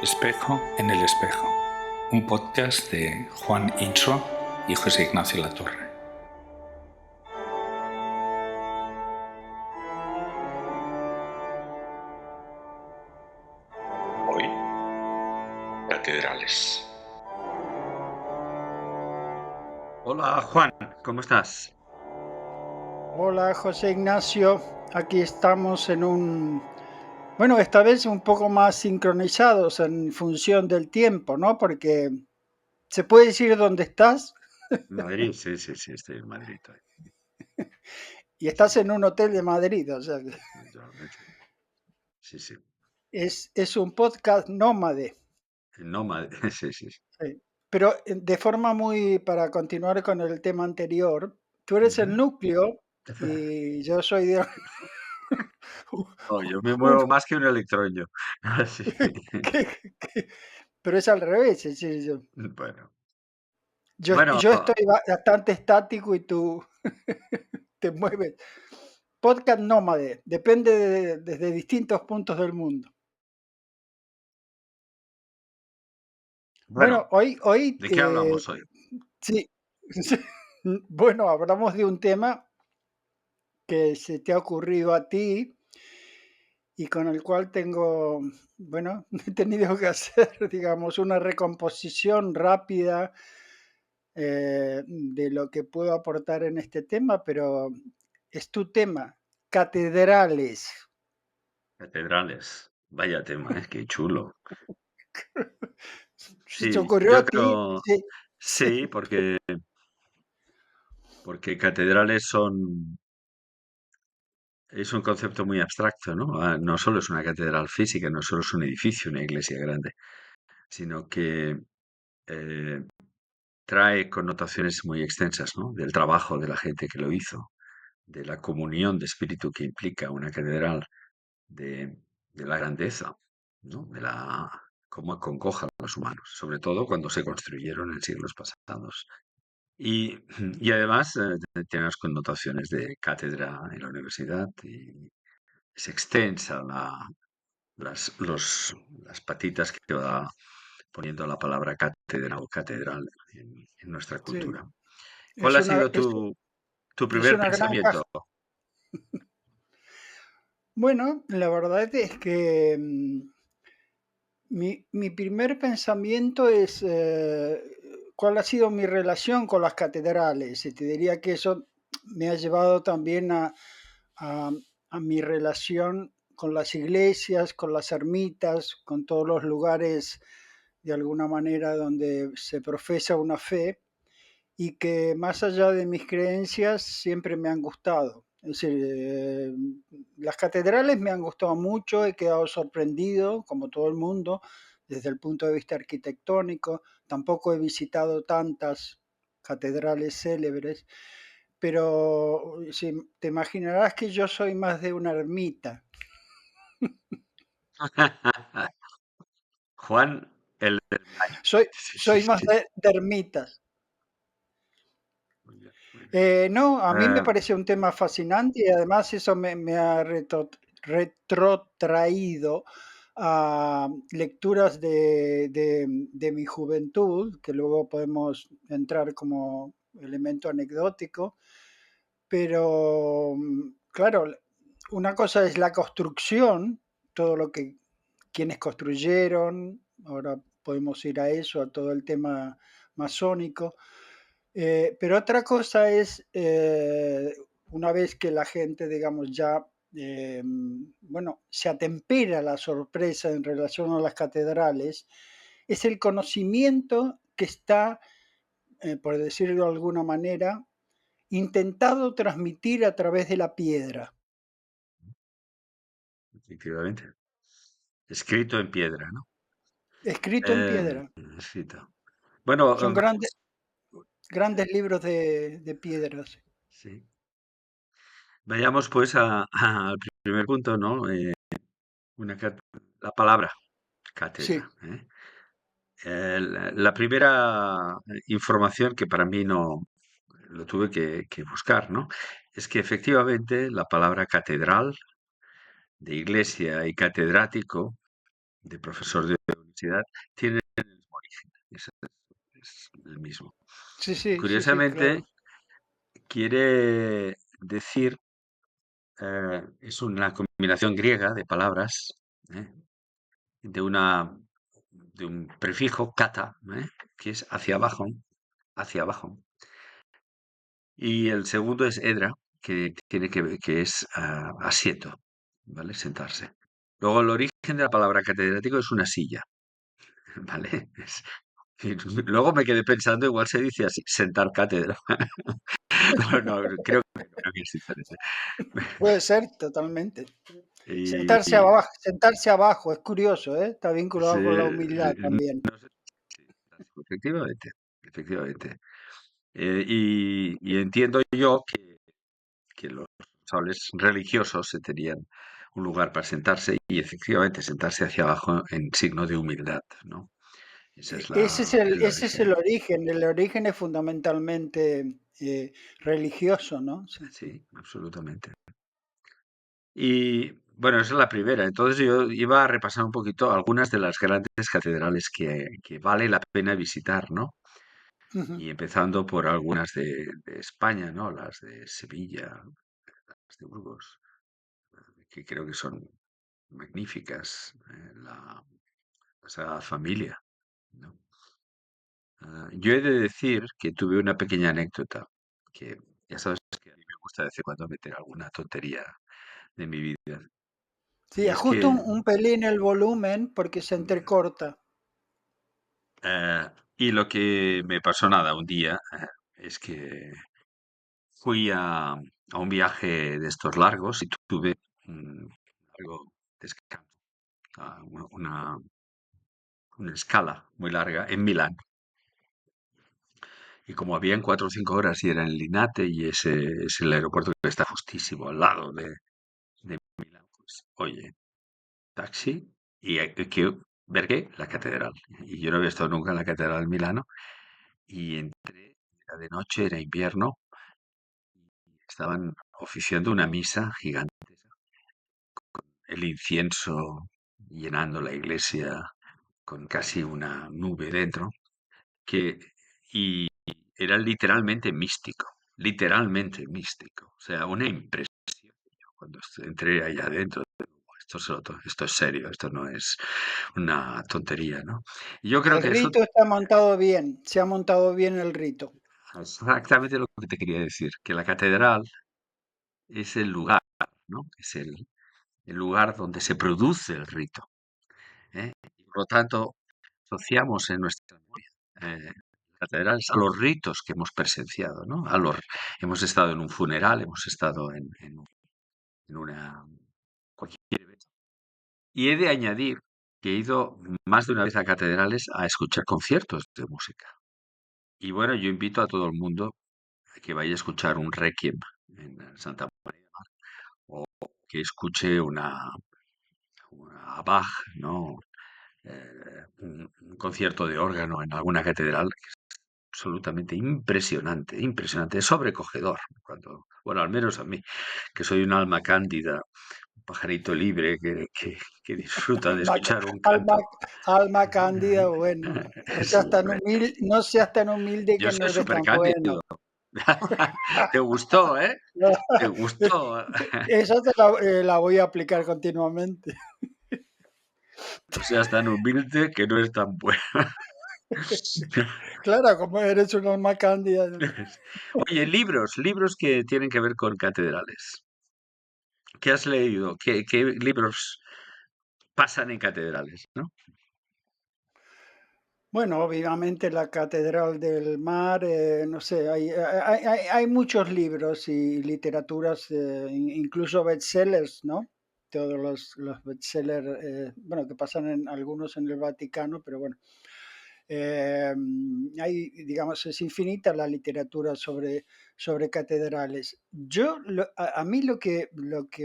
Espejo en el espejo, un podcast de Juan Inso y José Ignacio Latorre. Hoy, catedrales. Hola Juan, ¿cómo estás? Hola José Ignacio, aquí estamos bueno, esta vez un poco más sincronizados en función del tiempo, ¿no? Porque se puede decir dónde estás Madrid, sí, estoy en Madrid hoy. y Sí, estás en un hotel de Madrid, o sea, que naturalmente. Sí. es un podcast nómade, No, Madrid, sí. sí. Pero de forma para continuar con el tema anterior, tú eres el Ujú. núcleo y yo soy de No, yo me un, muevo más que un electrón yo. Sí. que- que- pero es al revés, es decir, Bueno, yo, bueno, yo estoy bastante estático y tú te mueves. Podcast nómade, depende desde distintos puntos del mundo. bueno, Bueno, hoy ¿de qué hablamos hoy? sí, sí, bueno, hablamos de un tema que se te ha ocurrido a ti y con el cual bueno, he tenido que hacer, digamos, una recomposición rápida de lo que puedo aportar en este tema, pero es tu tema, catedrales. Catedrales. Vaya tema, qué chulo. Si te Sí, ocurrió yo a ti, creo, sí, sí, sí, porque catedrales es un concepto muy abstracto, ¿no? No solo es una catedral física, no solo es un edificio, una iglesia grande, sino que eh, trae connotaciones muy extensas, ¿no? Del trabajo de la gente que lo hizo, de la comunión de espíritu que implica una catedral, de, de la grandeza, ¿no? De la cómo acongoja a los humanos, sobre todo cuando se construyeron en siglos pasados. Y, y además tiene las connotaciones de cátedra en la universidad y es extensa las patitas que va poniendo la palabra cátedra o catedral en nuestra sí. cultura. ¿Cuál Es ha una, sido tu es primer una gran caja. pensamiento? Bueno, la verdad es que mi primer pensamiento es cuál ha sido mi relación con las catedrales. Y te diría que eso me ha llevado también a, a mi relación con las iglesias, con las ermitas, con todos los lugares de alguna manera donde se profesa una fe y que más allá de mis creencias siempre me han gustado. Es decir, las catedrales me han gustado mucho, he quedado sorprendido, como todo el mundo, desde el punto de vista arquitectónico. Tampoco he visitado tantas catedrales célebres, pero sí, te imaginarás que yo soy más de una ermita. Juan, el ermitaño. Soy, Sí, soy más sí. de ermitas. Muy bien, muy bien. No, a mí me Eh, parece un tema fascinante y además eso me ha retrotraído a lecturas de mi juventud, que luego podemos entrar como elemento anecdótico, pero claro, una cosa es la construcción, todo lo que quienes construyeron, ahora podemos ir a eso, a todo el tema masónico, pero otra cosa es, una vez que la gente, digamos, ya, bueno, se atempera la sorpresa en relación a las catedrales, es el conocimiento que está, por decirlo de alguna manera, intentado transmitir a través de la piedra, efectivamente. Escrito en piedra, ¿no? escrito en piedra. Escrito. Bueno, Son grandes libros de piedras. sí. Vayamos pues al primer punto, ¿no? Una la palabra cátedra. Sí, La primera información que para mí no lo tuve que buscar, ¿no? Es que efectivamente la palabra catedral de iglesia y catedrático de profesor de universidad, tienen el mismo origen. Es el mismo. Sí, Y sí, sí, sí, curiosamente, claro. quiere decir, es una combinación griega de palabras, ¿eh? de una, de un prefijo kata, que es hacia abajo. Y el segundo es edra, que tiene que es asiento, ¿vale? Sentarse. Luego el origen de la palabra catedrático es una silla, ¿vale? Y luego me quedé pensando, igual se dice así, sentar cátedra. No, no, creo que es diferente. Puede ser totalmente. Y Sentarse abajo, es curioso, ¿eh? Está vinculado con la humildad no también. sé, sí, efectivamente, efectivamente. Y entiendo yo que los responsables religiosos se tenían un lugar para sentarse y efectivamente sentarse hacia abajo en signo de humildad, ¿no? Ese es el Ese es origen. el origen es fundamentalmente religioso, ¿no? Sí. Sí, absolutamente. Y bueno, esa es la primera. Entonces yo iba a repasar un poquito algunas de las grandes catedrales que vale la pena visitar, ¿no? Ujú. Y empezando por algunas de España, ¿no? Las de Sevilla, las de Burgos, que creo que son magníficas. La Sagrada Familia, ¿no? Yo he de decir que tuve una pequeña anécdota, que ya sabes que a mí me gusta de vez en cuando meter alguna tontería de mi vida. Sí, Y es ajusta que, un pelín el volumen porque se entrecorta. y lo que me pasó nada un día, es que fui a un viaje de estos largos y tuve un largo descanso, a una escala muy larga en Milán. Y como habían 4 o 5 horas y era en Linate y ese es el aeropuerto que está justísimo al lado de Milán, pues oye, taxi y hay que ver qué, la catedral. Y yo no había estado nunca en la catedral de Milano y entré, era de noche, era invierno, estaban oficiando una misa gigante, el incienso llenando la iglesia con casi una nube dentro, que y era literalmente místico, o sea, una impresión. Cuando entré allá adentro, esto es serio, esto no es una tontería, ¿no? Y yo creo El que eso rito está montado bien, se ha montado bien el rito. es exactamente lo que te quería decir, que la catedral es el lugar, ¿no? Es el lugar donde se produce el rito, ¿eh? Y por lo tanto, asociamos en nuestra memoria catedrales a los ritos que hemos presenciado, ¿no? Hemos estado en un funeral, hemos estado en una cualquier evento. Y he de añadir que he ido más de una vez a catedrales a escuchar conciertos de música. Y bueno, yo invito a todo el mundo a que vaya a escuchar un requiem en Santa María o que escuche una Bach, ¿no? Un concierto de órgano en alguna catedral que es absolutamente impresionante, impresionante, es sobrecogedor. Bueno, al menos a mí, que soy un alma cándida, un pajarito libre que disfruta de Alma, escuchar un alma, canto. alma cándida, bueno. Sí, hombre. No seas tan humilde Yo que no soy eres súper tan bueno. cándido. Te gustó, ¿eh? Te gustó. Esa la voy a aplicar continuamente. No seas tan humilde que no es tan bueno. Claro, como eres un alma cándida. Oye, libros que tienen que ver con catedrales. ¿Qué has leído? ¿Qué libros pasan en catedrales, no? Bueno, obviamente la Catedral del Mar, no sé, hay muchos libros y literaturas, incluso bestsellers, ¿no? Todos los bestsellers, bueno, que pasan en algunos en el Vaticano, pero bueno, hay, digamos, es infinita la literatura sobre catedrales. A mí lo que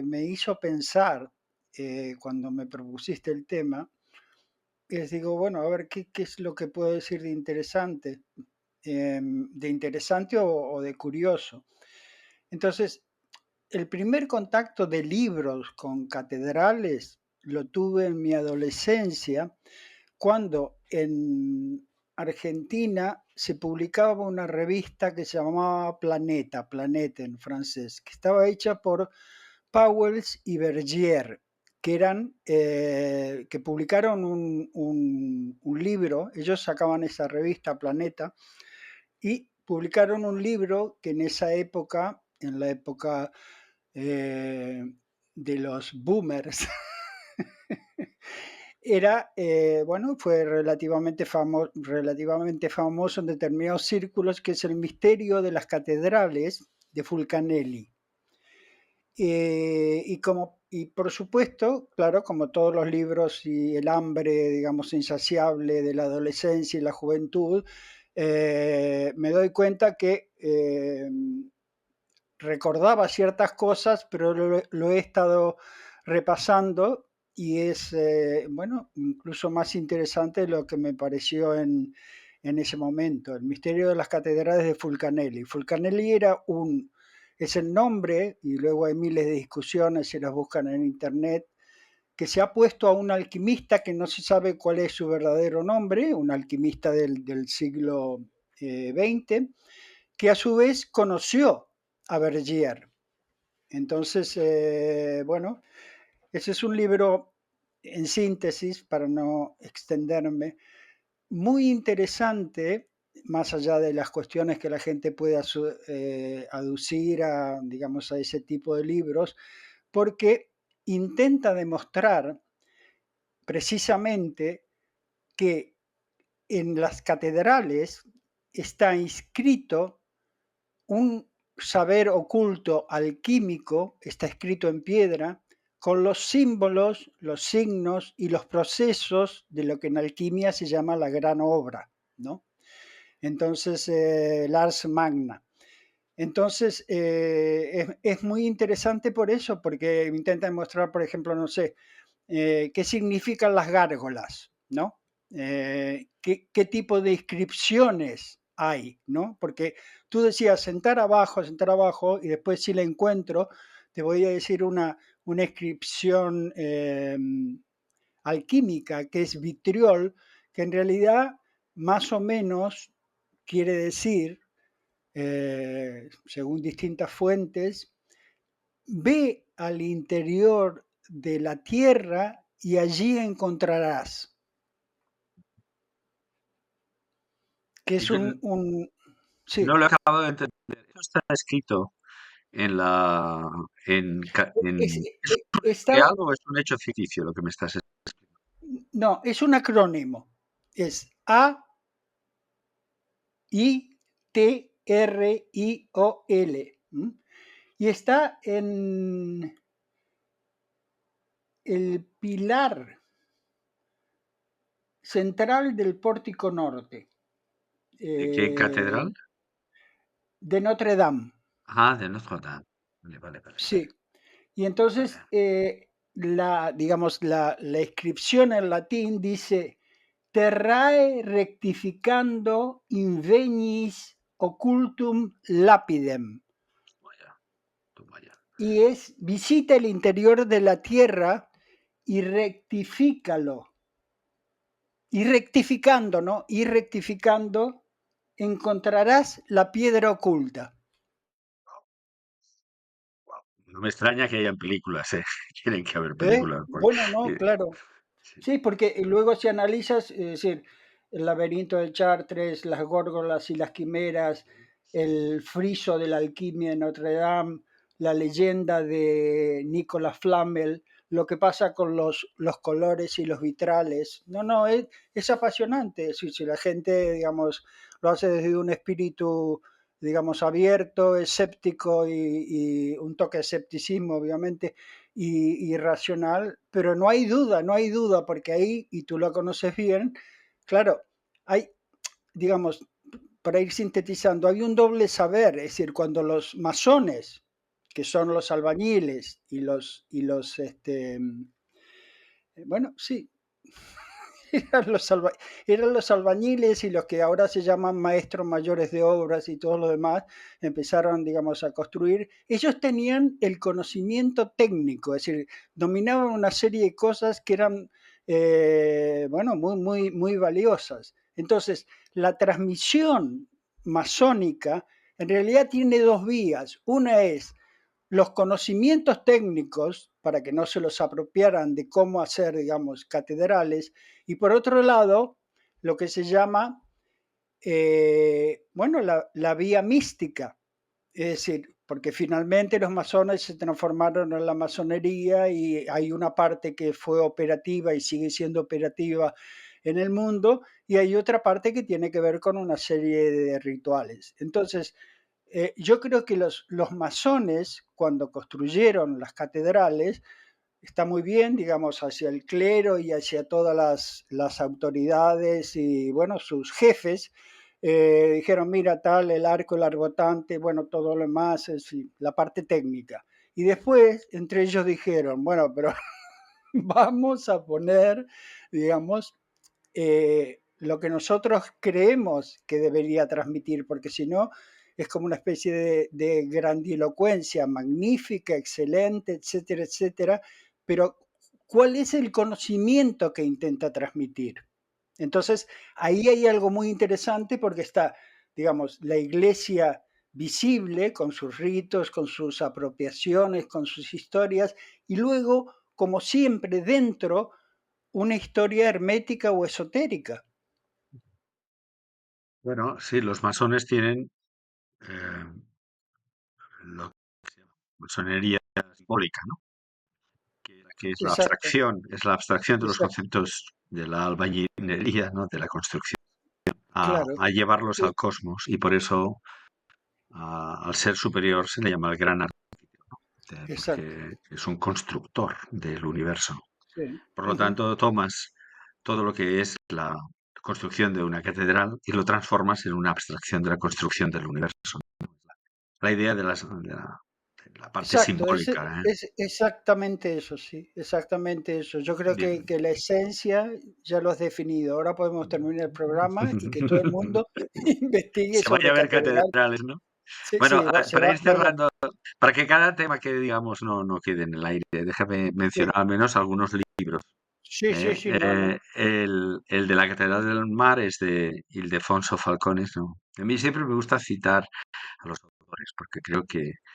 me hizo pensar cuando me propusiste el tema, les digo, bueno, a ver, ¿qué es lo que puedo decir de interesante o de curioso? Entonces, el primer contacto de libros con catedrales lo tuve en mi adolescencia, cuando en Argentina se publicaba una revista que se llamaba Planeta, Planète en francés, que estaba hecha por Pauwels y Bergier, que publicaron un libro. Ellos sacaban esa revista Planeta y publicaron un libro que en esa época, en la época de los boomers, fue relativamente famoso en determinados círculos, que es el misterio de las catedrales de Fulcanelli. Y por supuesto, claro, como todos los libros y el hambre, digamos, insaciable de la adolescencia y la juventud, me doy cuenta que recordaba ciertas cosas, pero lo he estado repasando y es, incluso más interesante de lo que me pareció en ese momento. El misterio de las catedrales de Fulcanelli. Fulcanelli es el nombre, y luego hay miles de discusiones si las buscan en internet, que se ha puesto a un alquimista que no se sabe cuál es su verdadero nombre, un alquimista del siglo XX, que a su vez conoció a Bergier. Entonces, ese es un libro, en síntesis, para no extenderme, muy interesante, más allá de las cuestiones que la gente puede aducir digamos, a ese tipo de libros, porque intenta demostrar precisamente que en las catedrales está inscrito un saber oculto alquímico, está escrito en piedra, con los símbolos, los signos y los procesos de lo que en alquimia se llama la gran obra, ¿no? Entonces, Lars Magna. Entonces, es muy interesante por eso, porque intenta demostrar, por ejemplo, no sé, qué significan las gárgolas, ¿no? ¿Qué tipo de inscripciones hay, ¿no? Porque tú decías sentar abajo, y después si la encuentro, te voy a decir una inscripción alquímica, que es vitriol, que en realidad más o menos quiere decir, según distintas fuentes, ve al interior de la tierra y allí encontrarás. Que es sí. No lo acabo de entender. Eso está escrito en la... ¿Es Está, real o es un hecho ficticio lo que me estás escribiendo? no, es un acrónimo. Es AITRIOL. Y está en el pilar central del pórtico norte. ¿De qué catedral? De Notre Dame. Ah, de Notre Dame. Vale. Sí. Y entonces, digamos, la inscripción en latín dice: Terrae rectificando inveniis occultum lapidem. Vaya. Y es: visita el interior de la tierra y rectifícalo. Y rectificando, ¿no? Y rectificando encontrarás la piedra oculta. No me extraña que hayan películas, ¿eh? Tienen que haber películas. Bueno, no, claro. Sí, porque luego si analizas, es decir, el laberinto de Chartres, las górgolas y las quimeras, el friso de la alquimia en Notre Dame, la leyenda de Nicolas Flamel, lo que pasa con los colores y los vitrales. No, es apasionante. Si la gente, digamos, lo hace desde un espíritu, digamos, abierto, escéptico y un toque de escepticismo, obviamente, y racional, pero no hay duda, porque ahí, y tú lo conoces bien, claro, hay, digamos, para ir sintetizando, hay un doble saber, es decir, cuando los masones, que son los albañiles y los sí, eran los, alba- eran los albañiles y los que ahora se llaman maestros mayores de obras y todo lo demás, empezaron, digamos, a construir. Ellos tenían el conocimiento técnico, es decir, dominaban una serie de cosas que eran, bueno, muy, muy, muy valiosas. Entonces, la transmisión masónica en realidad tiene dos vías. Una es los conocimientos técnicos para que no se los apropiaran de cómo hacer, digamos, catedrales, y por otro lado, lo que se llama, bueno, la vía mística, es decir, porque finalmente los masones se transformaron en la masonería y hay una parte que fue operativa y sigue siendo operativa en el mundo y hay otra parte que tiene que ver con una serie de rituales. Entonces, yo creo que los masones, cuando construyeron las catedrales, está muy bien, digamos, hacia el clero y hacia todas las autoridades y, bueno, sus jefes, dijeron, mira, tal, el arco, el argotante, bueno, todo lo demás, es decir, la parte técnica. Y después, entre ellos dijeron, bueno, pero vamos a poner, digamos, lo que nosotros creemos que debería transmitir, porque si no es como una especie de grandilocuencia magnífica, excelente, etcétera, etcétera, pero ¿cuál es el conocimiento que intenta transmitir? Entonces, ahí hay algo muy interesante porque está, digamos, la iglesia visible con sus ritos, con sus apropiaciones, con sus historias, y luego, como siempre, dentro una historia hermética o esotérica. Bueno, sí, los masones tienen eh, lo que se llama masonería simbólica, ¿no? Que Exacto, es la abstracción de los exacto, conceptos de la albañilería, ¿no? De la construcción, claro, a llevarlos sí, al cosmos y por eso al ser superior se le llama el gran arte, exacto, porque es un constructor del universo. sí. Por lo Ujú. tanto, tomas todo lo que es la construcción de una catedral y lo transformas en una abstracción de la construcción del universo. La idea de la parte Exacto, simbólica, ¿eh? es exactamente eso, sí, exactamente eso. Yo creo Bien. que la esencia ya lo has definido. Ahora podemos terminar el programa y que todo el mundo investigue Se vaya sobre a ver catedral. catedrales, ¿no? Sí, Bueno, sí, se para va, ir vaya, cerrando, para que cada tema que digamos no quede en el aire, déjame sí, mencionar al menos algunos libros. sí, sí, sí, no, no. El de la Catedral del Mar es de Ildefonso Falcones, ¿no? A mí siempre me gusta citar a los autores porque creo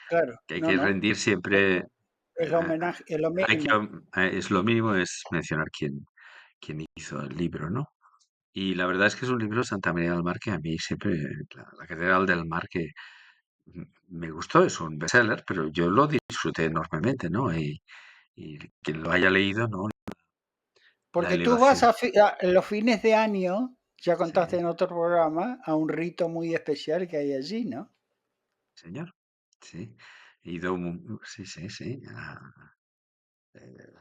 Claro, que hay no, que no. rendir siempre, Es homenaje, es lo hay que, mínimo. es lo mínimo es mencionar quién hizo el libro, ¿no? Y la verdad es que es un libro, Santa María del Mar, que a mí siempre, la Catedral del Mar, que me gustó, es un bestseller, pero yo lo disfruté enormemente, ¿no? Y quien lo haya leído, ¿no? La Porque tú vas elevación. a los fines de año, ya contaste Sí, en otro programa, a un rito muy especial que hay allí, ¿no? señor. Sí. He ido, sí, sí, sí.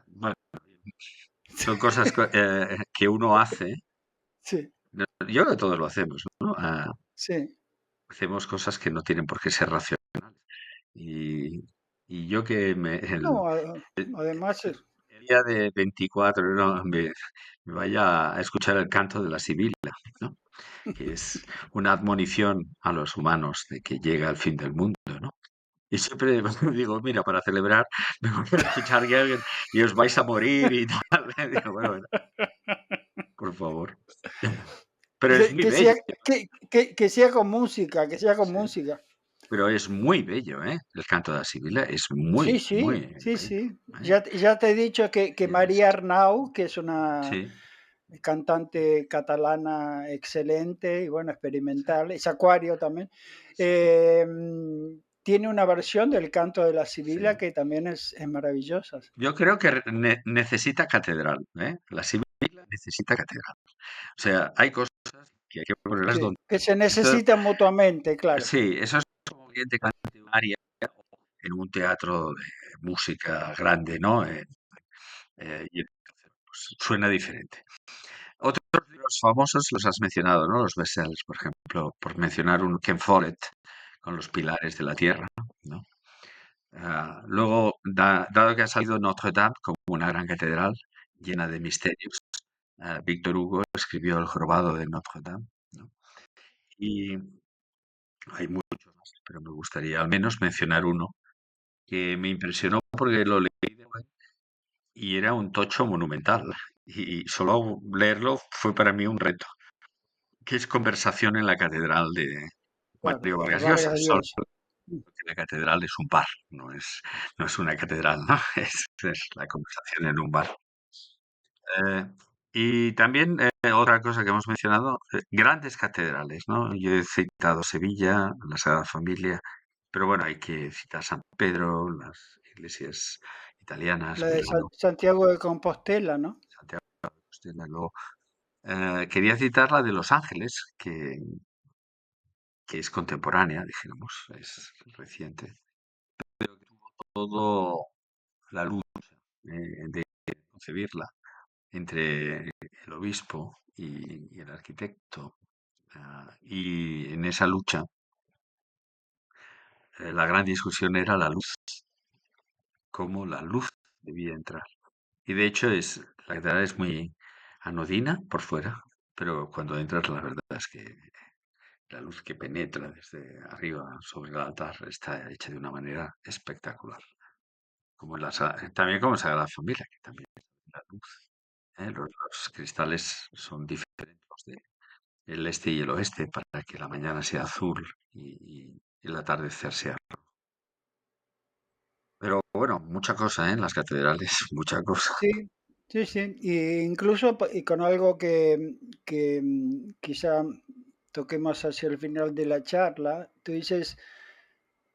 Bueno, son cosas que uno hace. Sí, No, yo creo que todos lo hacemos, ¿no? sí. Hacemos cosas que no tienen por qué ser racionales. Y, y yo que No, además, el día de 24 no, me vaya a escuchar el canto de la sibila, ¿no? Que es una admonición a los humanos de que llega el fin del mundo, ¿no? Y siempre digo, mira, para celebrar, me voy a escuchar que alguien y os vais a morir y tal. Digo, bueno, bueno, por favor. Pero es muy que sea, bello, que sea con música, que sea con sí. música. Pero es muy bello, ¿eh? El canto de la sibila es muy, Sí, muy sí, sí, bello, sí. ¿eh? Ya te he dicho que Es- María Arnau, que es una sí, cantante catalana excelente y bueno, sí, experimental, es acuario también, sí, tiene una versión del canto de la sí. Sibila que también es maravillosa. Yo creo que necesita catedral, ¿eh? La sibila necesita catedral. O sea, hay cosas que hay que ponerlas Sí, donde... que se Esto, necesitan mutuamente, claro. sí, eso es como bien te cante en un área o en un teatro de música grande, ¿no? Y pues, suena diferente. Otros libros famosos los has mencionado, ¿no? Los bestsellers, por ejemplo, por mencionar un Ken Follett con Los Pilares de la Tierra, ¿no? Luego, dado que ha salido Notre Dame como una gran catedral llena de misterios, Víctor Hugo escribió El jorobado de Notre Dame, ¿no? Y hay muchos más, pero me gustaría al menos mencionar uno que me impresionó porque lo leí de nuevo y era un tocho monumental. Y solo leerlo fue para mí un reto, que es Conversación en la Catedral de Claro, Mario de Vargas Llosa. Vargas Solo Llosa. que la catedral es un bar, no es una catedral, ¿no? Es la conversación en un bar. Eh, y también otra cosa que hemos mencionado, grandes catedrales, ¿no? Yo he citado Sevilla, la Sagrada Familia, pero bueno, hay que citar San Pedro, las iglesias italianas, La de Milán, Santiago de Compostela, ¿no? Santiago de Compostela. Luego, quería citar la de Los Ángeles, que es contemporánea, dijéramos, es reciente. Todo la lucha de concebirla entre el obispo y el arquitecto. Y en esa lucha, la gran discusión era la luz, cómo la luz debía entrar. Y de hecho la catedral es muy anodina por fuera, pero cuando entras la verdad es que la luz que penetra desde arriba sobre el altar está hecha de una manera espectacular. Como también como en Sagrada Familia, que también es la luz. Los cristales son diferentes el este y el oeste para que la mañana sea azul y el atardecer sea rojo. Pero bueno, mucha cosa, ¿eh? En las catedrales, mucha cosa. Sí, sí, sí. Y incluso y con algo que quizá toquemos hacia el final de la charla, tú dices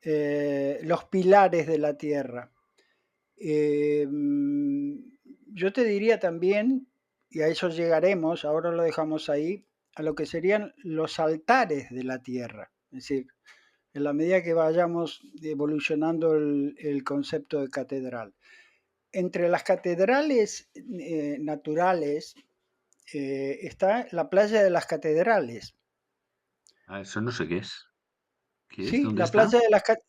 los pilares de la tierra. Eh, mm, yo te diría también, y a eso llegaremos, ahora lo dejamos ahí, a lo que serían los altares de la tierra. Es decir, en la medida que vayamos evolucionando el concepto de catedral. Entre las catedrales naturales está la playa de las catedrales. Eso no sé qué es. ¿Qué es? Sí, ¿Dónde está?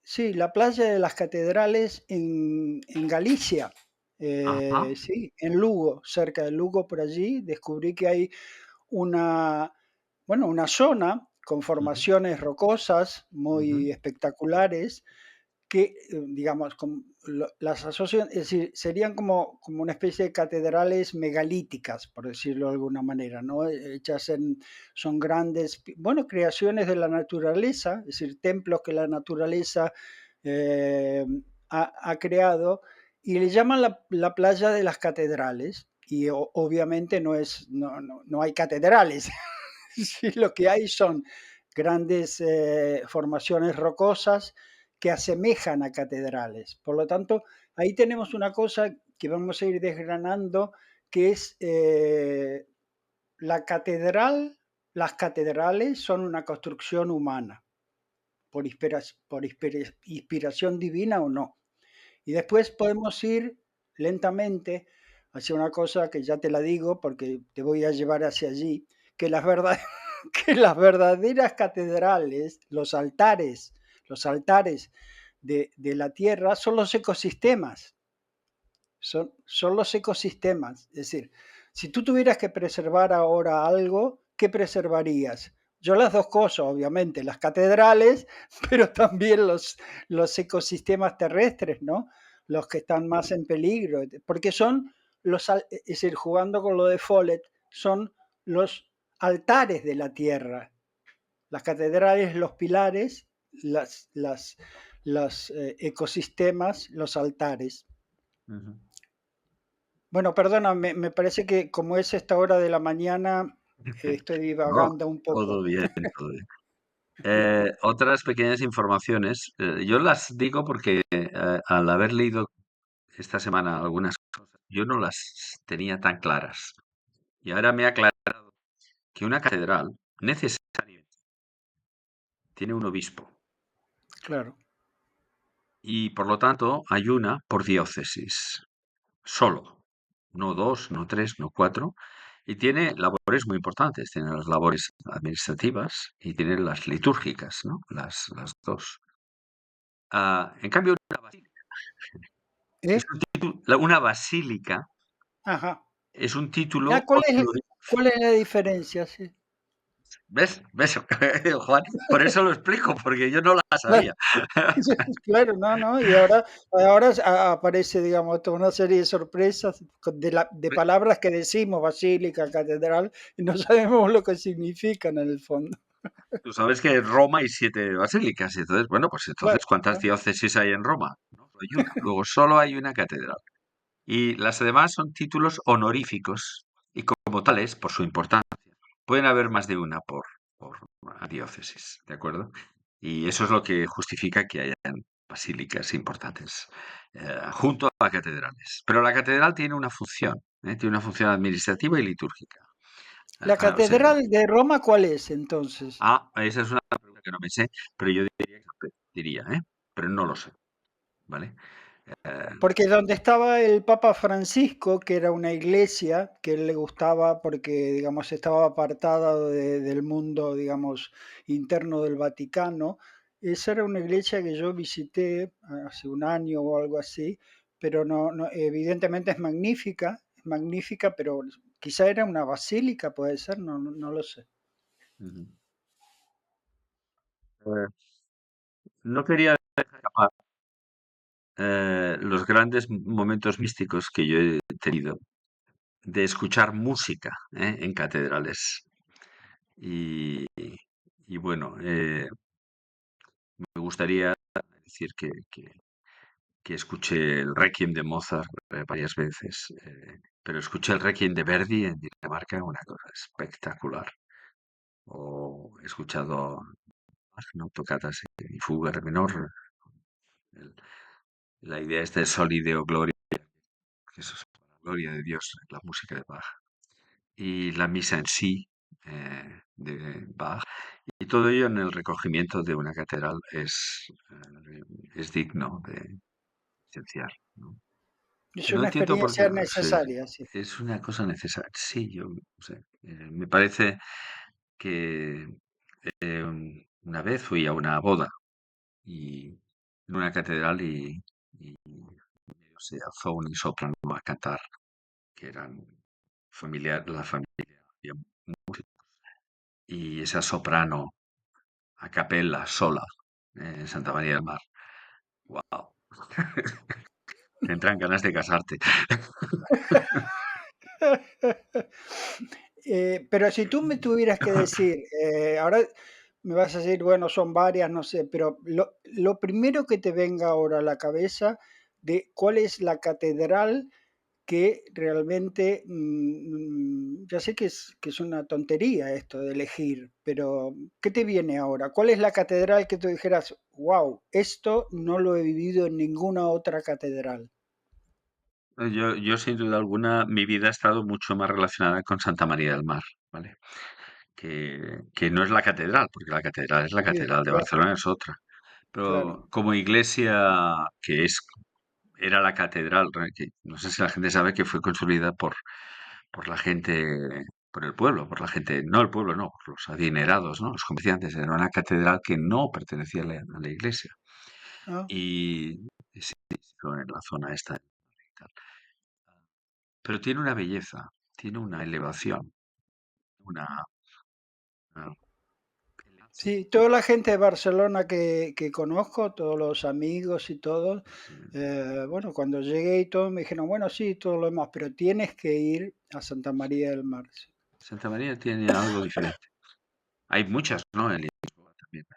sí, la playa de las catedrales en Galicia. Ajá. Sí, en Lugo, cerca de Lugo, por allí, descubrí que hay una, bueno, una zona con Ujú, formaciones rocosas ujú, muy espectaculares que, digamos, las asocian, es decir, serían como una especie de catedrales megalíticas, por decirlo de alguna manera, ¿no? Hechas son grandes, bueno, creaciones de la naturaleza, es decir, templos que la naturaleza eh, ha creado, y le llaman la playa de las catedrales, y obviamente no hay catedrales, sí, lo que hay son grandes formaciones rocosas que asemejan a catedrales. Por lo tanto, ahí tenemos una cosa que vamos a ir desgranando, que es la catedral. Las catedrales son una construcción humana, inspiración divina o no. Y después podemos ir lentamente hacia una cosa que ya te la digo porque te voy a llevar hacia allí, que que las verdaderas catedrales, los altares de la tierra son los ecosistemas, son los ecosistemas. Es decir, si tú tuvieras que preservar ahora algo, ¿qué preservarías? Yo las dos cosas, obviamente, las catedrales, pero también los ecosistemas terrestres, ¿no? Los que están más en peligro, porque son es decir, jugando con lo de Follett, son los altares de la tierra. Las catedrales, los pilares, los ecosistemas, los altares. ujú. Bueno, perdona, me parece que como es esta hora de la mañana, estoy No, divagando un poco. todo bien, todo bien. Otras pequeñas informaciones, yo las digo porque al haber leído esta semana algunas cosas, yo no las tenía tan claras. Y ahora me ha aclarado que una catedral necesariamente tiene un obispo Claro, y por lo tanto hay una por diócesis, solo, no dos, no tres, no cuatro, y tiene labores muy importantes, tiene las labores administrativas y tiene las litúrgicas, ¿no? Las dos. En cambio, ¿eh? una basílica Ajá. es un título ¿Cuál es? ¿Cuál es la diferencia? Sí. ¿Ves? ¿Ves, Juan? Por eso lo explico, porque yo no la Claro, sabía. claro, no, no, y ahora aparece, digamos, toda una serie de sorpresas de palabras que decimos, basílica, catedral, y no sabemos lo que significan en el fondo. Tú sabes que en Roma hay 7 basílicas, y entonces, bueno, pues Claro, entonces, ¿cuántas claro. diócesis hay en Roma? No, solo hay una. Luego solo hay una catedral. Y las demás son títulos honoríficos, y como tales, por su importancia, pueden haber más de una por diócesis, ¿de acuerdo? Y eso es lo que justifica que hayan basílicas importantes junto a catedrales. Pero la catedral tiene una función administrativa y litúrgica. ¿La O sea, catedral de Roma cuál es entonces? esa es una pregunta que no me sé, pero yo diría, pero no lo sé, ¿vale? Eh, Porque donde estaba el Papa Francisco, que era una iglesia que él le gustaba porque, digamos, estaba apartada del mundo, digamos, interno del Vaticano, esa era una iglesia que yo visité hace un año o algo así, pero evidentemente es magnífica, pero quizá era una basílica, puede ser, no lo sé. ujú. Eh, no quería escapar los grandes momentos místicos que yo he tenido de escuchar música en catedrales. Y, y bueno, me gustaría decir que escuché el Requiem de Mozart varias veces, pero escuché el Requiem de Verdi en Dinamarca, una cosa espectacular. O he escuchado no, tocatas y fuga re menor. el- la idea esta de Soli Deo Gloria, que eso es la gloria de Dios, la música de Bach. Y la misa en sí de Bach. Y todo ello en el recogimiento de una catedral es digno de licenciar, ¿no? Es No una entiendo por qué. experiencia O sea, necesaria, sí. es una cosa necesaria. Sí, yo no sé. Me parece que una vez fui a una boda y en una catedral y se alzó un soprano a cantar, que eran la familia, había y esa soprano a capella sola en Santa María del Mar. ¡Wow! Te entran ganas de casarte. Pero si tú me tuvieras que decir, ahora me vas a decir, bueno, son varias, no sé, pero lo primero que te venga ahora a la cabeza de cuál es la catedral que realmente, ya sé que es una tontería esto de elegir, pero ¿qué te viene ahora? ¿Cuál es la catedral que tú dijeras, wow, esto no lo he vivido en ninguna otra catedral? Yo, sin duda alguna, mi vida ha estado mucho más relacionada con Santa María del Mar, ¿vale? Que no es la catedral, porque la catedral es la Sí, catedral de claro, Barcelona, es otra. claro. Pero como iglesia era la catedral, que no sé si la gente sabe que fue construida por la gente, por el pueblo, por la gente, no el pueblo, no, por los adinerados, ¿no? Los comerciantes. Era una catedral que no pertenecía a la iglesia. Ah, Y sí, en la zona esta. Y tal. Pero tiene una belleza, tiene una elevación, una, una elegancia. sí, toda la gente de Barcelona que conozco, todos los amigos y todo, Sí. bueno, cuando llegué y todo me dijeron, bueno, sí, todo lo demás, pero tienes que ir a Santa María del Mar. Sí, Santa María tiene algo diferente. Hay muchas, ¿no? En Lisboa también,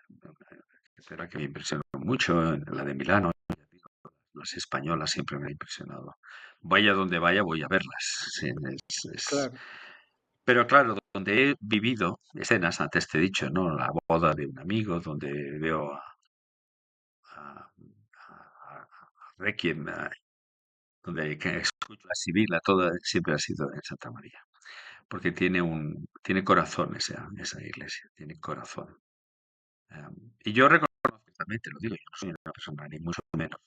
pero que me impresionó mucho, la de Milano, las españolas siempre me han impresionado. Vaya donde vaya, voy a verlas. Sí, claro. Pero claro, donde he vivido escenas, antes te he dicho, ¿no? La boda de un amigo, donde veo a Requiem, donde que escucho a Sibila, toda, siempre ha sido en Santa María. Porque tiene corazón esa iglesia, tiene corazón. Y yo reconozco, también te lo digo, yo no soy una persona ni mucho menos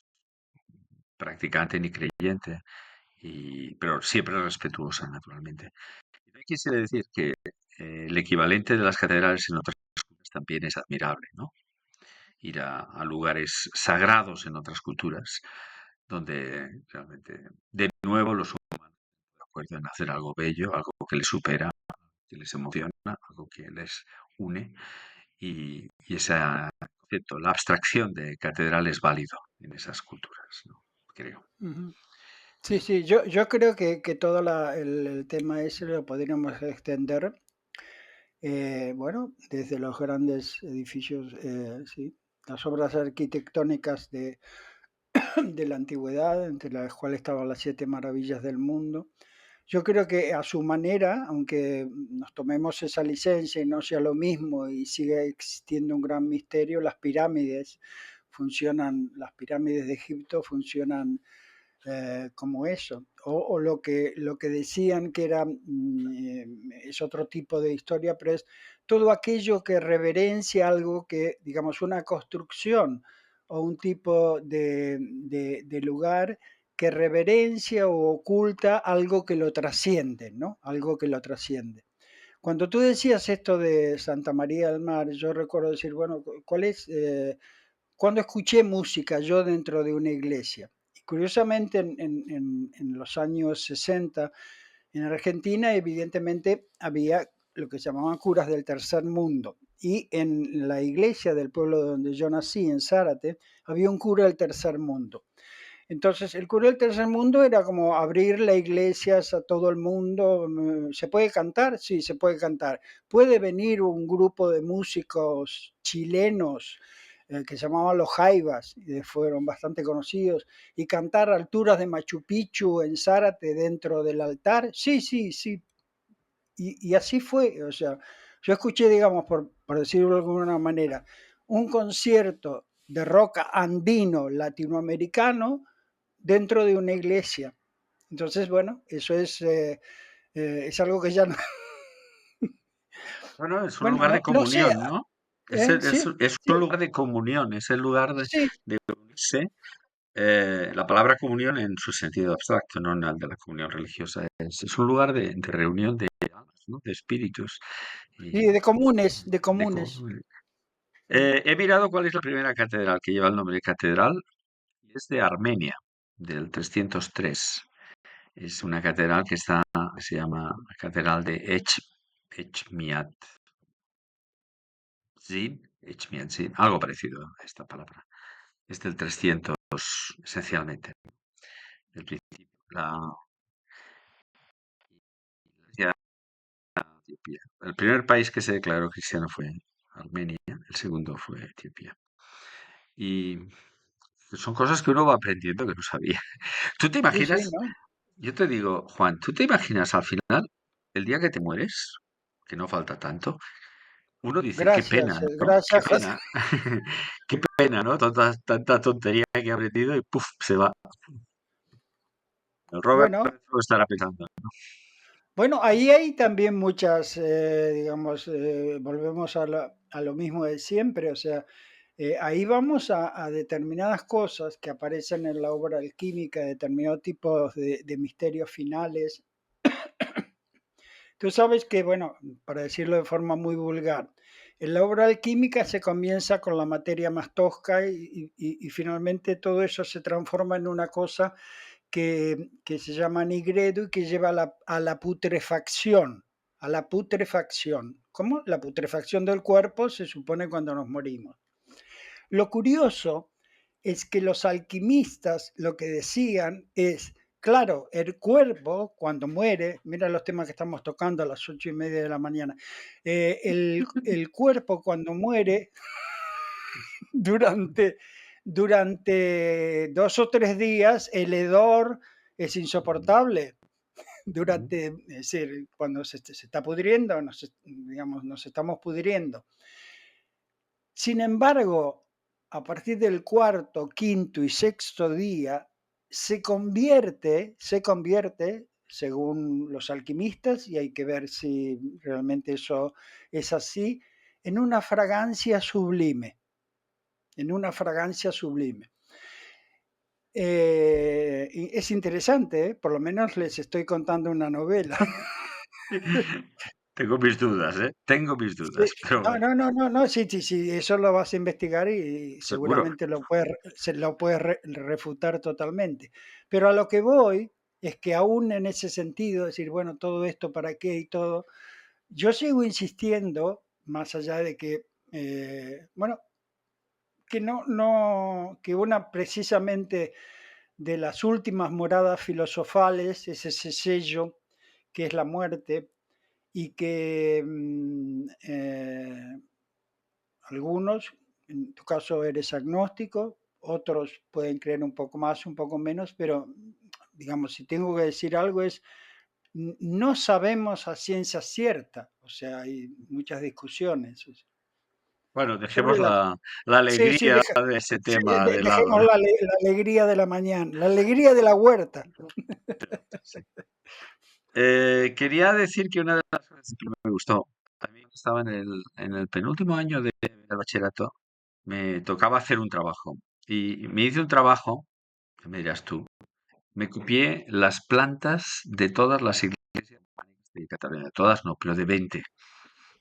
practicante ni creyente, pero siempre respetuosa, naturalmente. Y yo quisiera decir que el equivalente de las catedrales en otras culturas también es admirable, ¿no? Ir a lugares sagrados en otras culturas, donde realmente, de nuevo, los humanos acuerdo en hacer algo bello, algo que les supera, que les emociona, algo que les une. Y ese concepto, la abstracción de catedral es válido en esas culturas, ¿no? Creo. Ujú. Sí, sí, yo creo que todo el tema ese lo podríamos extender, bueno, desde los grandes edificios, sí, las obras arquitectónicas de la antigüedad, entre las cuales estaban las siete maravillas del mundo. Yo creo que a su manera, aunque nos tomemos esa licencia y no sea lo mismo y sigue existiendo un gran misterio, las pirámides de Egipto funcionan como eso. O lo que decían que era, es otro tipo de historia, pero es todo aquello que reverencia algo que, digamos, una construcción o un tipo de lugar que reverencia o oculta algo que lo trasciende, ¿no? Algo que lo trasciende. Cuando tú decías esto de Santa María del Mar, yo recuerdo decir, bueno, ¿cuál es? Cuando escuché música yo dentro de una iglesia. Y curiosamente en los años 60 en Argentina evidentemente había lo que se llamaban curas del tercer mundo. Y en la iglesia del pueblo donde yo nací, en Zárate, había un cura del tercer mundo. Entonces, el cura del tercer mundo era como abrir la iglesia a todo el mundo. ¿Se puede cantar? Sí, se puede cantar. Puede venir un grupo de músicos chilenos que se llamaban los Jaivas, y fueron bastante conocidos, y cantar a alturas de Machu Picchu en Zárate dentro del altar. Sí, sí, sí. Y así fue. O sea, yo escuché, digamos, por decirlo de alguna manera, un concierto de rock andino latinoamericano dentro de una iglesia. Entonces, bueno, eso es algo que ya no... Bueno, es un Bueno, lugar de no sé, comunión, ¿no? Es sí, un lugar de comunión, es el lugar sí, de unirse. La palabra comunión en su sentido abstracto, no en el de la comunión religiosa, es un lugar de reunión de almas, ¿no? De espíritus. sí, Y de comunes, de de comunes. he mirado cuál es la primera catedral que lleva el nombre de catedral y es de Armenia, del 303. Es una catedral que se llama Catedral de Echmiadzin, Echmiadzin, algo parecido a esta palabra. Es del 300 esencialmente, del principio. La Etiopía. El primer país que se declaró cristiano fue Armenia, el segundo fue Etiopía. Y son cosas que uno va aprendiendo que no sabía. ¿Tú te Sí, sí, imaginas? ¿no? Yo te digo, Juan, ¿tú te imaginas al final, el día que te mueres, que no falta tanto, uno dice, qué pena, Gracias, ¿no? Qué gracias, José. pena, qué pena, ¿no? Tanta tontería que he aprendido y ¡puf! Se va. El Robert Bueno, lo estará pensando. bueno, ahí hay también muchas, digamos, volvemos a lo mismo de siempre, o sea, ahí vamos a determinadas cosas que aparecen en la obra alquímica, determinados tipos de misterios finales. Tú sabes que, bueno, para decirlo de forma muy vulgar, en la obra alquímica se comienza con la materia más tosca y finalmente todo eso se transforma en una cosa que se llama nigredo y que lleva a la putrefacción, a la putrefacción. ¿Cómo? La putrefacción del cuerpo se supone cuando nos morimos. Lo curioso es que los alquimistas lo que decían es, claro, el cuerpo cuando muere, mira los temas que estamos tocando a las 8:30 de la mañana, el cuerpo cuando muere durante, durante 2 o 3 días, el hedor es insoportable. Ujú. Durante, es decir, cuando se está pudriendo, digamos, nos estamos pudriendo. Sin embargo, a partir del cuarto, quinto y sexto día, se convierte, según los alquimistas, y hay que ver si realmente eso es así, en una fragancia sublime, en una fragancia sublime. Y es interesante, ¿eh? Por lo menos les estoy contando una novela. Tengo mis dudas, ¿eh? Tengo mis Sí, dudas, pero no, bueno, no, no, no, no, sí, sí, sí, eso lo vas a investigar y seguro. seguramente se lo puedes refutar totalmente. Pero a lo que voy es que aún en ese sentido, decir, bueno, todo esto para qué y todo, yo sigo insistiendo, más allá de que, bueno, que que una precisamente de las últimas moradas filosofales es ese sello que es la muerte y que algunos, en tu caso eres agnóstico, otros pueden creer un poco más, un poco menos, pero digamos, si tengo que decir algo es, no sabemos a ciencia cierta, o sea, hay muchas discusiones Bueno, sobre dejemos la Sí, sí, alegría de ese tema de lado, dejemos ¿no? la alegría de la mañana, la alegría de la huerta. Sí. Quería decir que una de las cosas que me gustó, a mí estaba en el penúltimo año de bachillerato, me tocaba hacer un trabajo y me hice un trabajo, que me dirás tú, me copié las plantas de todas las iglesias de Cataluña, de todas no, pero de 20.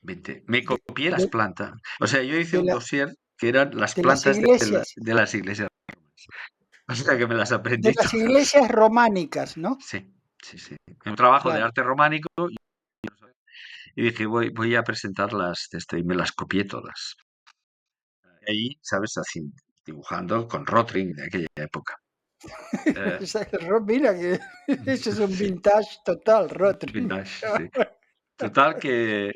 Me De, copié las de- plantas. O sea, yo hice de un la- dossier que eran las de las plantas iglesias, de las iglesias. O sea, que me las de aprendí las todas. iglesias románicas, ¿no? Sí, sí, sí. Un trabajo de Claro. arte románico y dije, voy a presentarlas de esto y me las copié todas. Y ahí, ¿sabes? Así, dibujando con Rotring de aquella época. Eh, Mira que eso es un sí, vintage total, Rotring. vintage, sí. Total que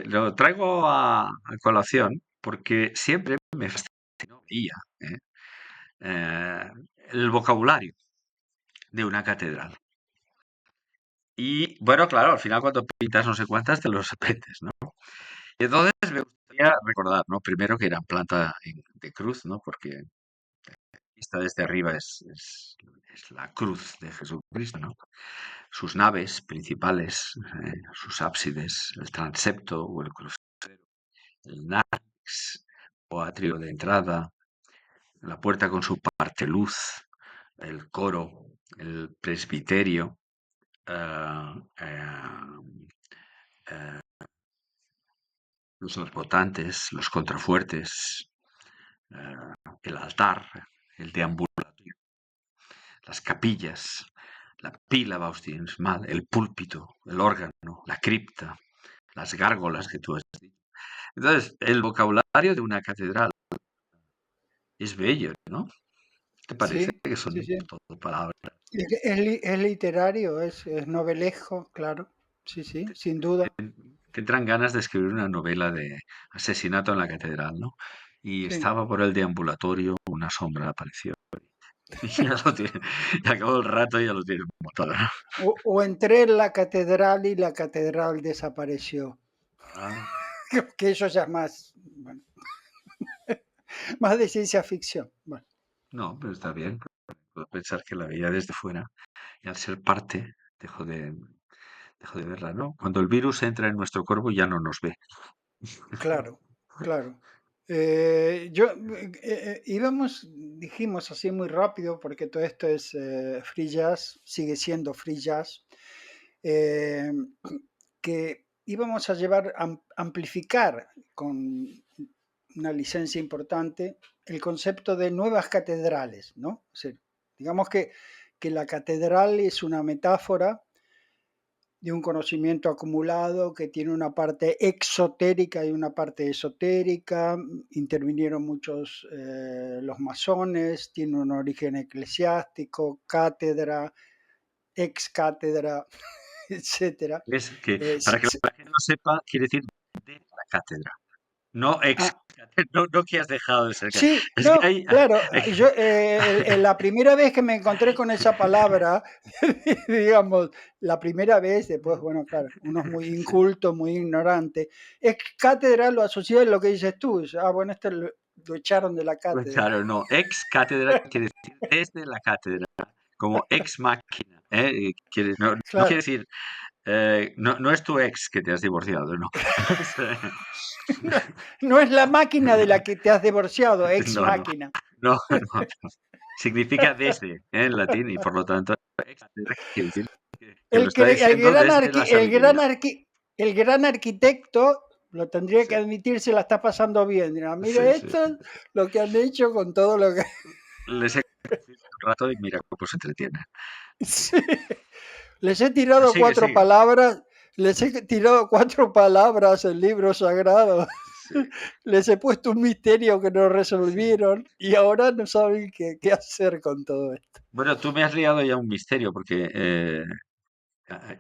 lo traigo a colación porque siempre me fascinó, veía, ¿eh? Eh, el vocabulario de una catedral. Y bueno, claro, al final cuando pintas no sé cuántas te los aprendes, ¿no? Y entonces me gustaría recordar, ¿no? Primero que eran planta de cruz, ¿no? Porque vista desde arriba es la cruz de Jesucristo, ¿no? Sus naves principales, sus ábsides, el transepto o el crucero, el nax o atrio de entrada, la puerta con su parte luz, el coro, el presbiterio, eh, eh, eh, los arbotantes, los contrafuertes, eh, el altar, el deambulatorio, las capillas, la pila bautismal, el púlpito, el órgano, la cripta, las gárgolas que tú has dicho. Entonces, el vocabulario de una catedral es bello, ¿no? ¿Te parece Sí, que sí, son sí. todo palabras? Es literario, es novelesco, claro. Sí, sí, sin duda. Te entran ganas de escribir una novela de asesinato en la catedral, ¿no? Y Sí. estaba por el deambulatorio, una sombra apareció. Y ya lo tiene, y acabó el rato y ya lo tienes montado, ¿no? O entré en la catedral y la catedral desapareció. Ah, Que eso ya es más, bueno, más de ciencia ficción. Bueno, no, pero está bien. Puedo pensar que la veía desde fuera y al ser parte dejo de verla, ¿no? Cuando el virus entra en nuestro cuerpo ya no nos ve. claro, claro. Dijimos así muy rápido, porque todo esto es free jazz, sigue siendo free jazz, eh, que íbamos a amplificar con una licencia importante el concepto de nuevas catedrales, ¿no? O sea, digamos que la catedral es una metáfora de un conocimiento acumulado que tiene una parte exotérica y una parte esotérica. Intervinieron muchos los masones, tiene un origen eclesiástico, cátedra, ex cátedra, etcétera. Es que, para Sí, que la gente lo sepa, quiere decir de la cátedra, no ex ah, cátedra, no que has dejado de ser cátedra. sí, Es que no, claro, yo la primera vez que me encontré con esa palabra, digamos, la primera vez, después, bueno, claro, uno es muy Sí, inculto, muy ignorante, es cátedra lo asocia a lo que dices tú, bueno, lo echaron de la pues cátedra. claro, no, ex cátedra quiere decir desde la cátedra, como ex máquina, ¿eh? No quiere Claro, decir, no es tu ex que te has divorciado, no. no, no es la máquina de la que te has divorciado, ex No, no, máquina. no, no. Significa desde, en latín, y por lo tanto, ex cátedra quiere decir que lo está El diciendo gran, desde la sabiduría. el gran arquitecto lo tendría que Sí, admitir, se la está pasando bien. Dirá, mira sí, sí. esto, lo que han hecho con todo lo que... Les he Un rato y mira cómo se entretiene. Sí. Les he tirado Sigue, cuatro sigue. palabras, les he tirado 4 palabras en libro sagrado, Sí, les he puesto un misterio que no sí. resolvieron y ahora no saben qué hacer con todo esto. Bueno, tú me has liado ya un misterio, porque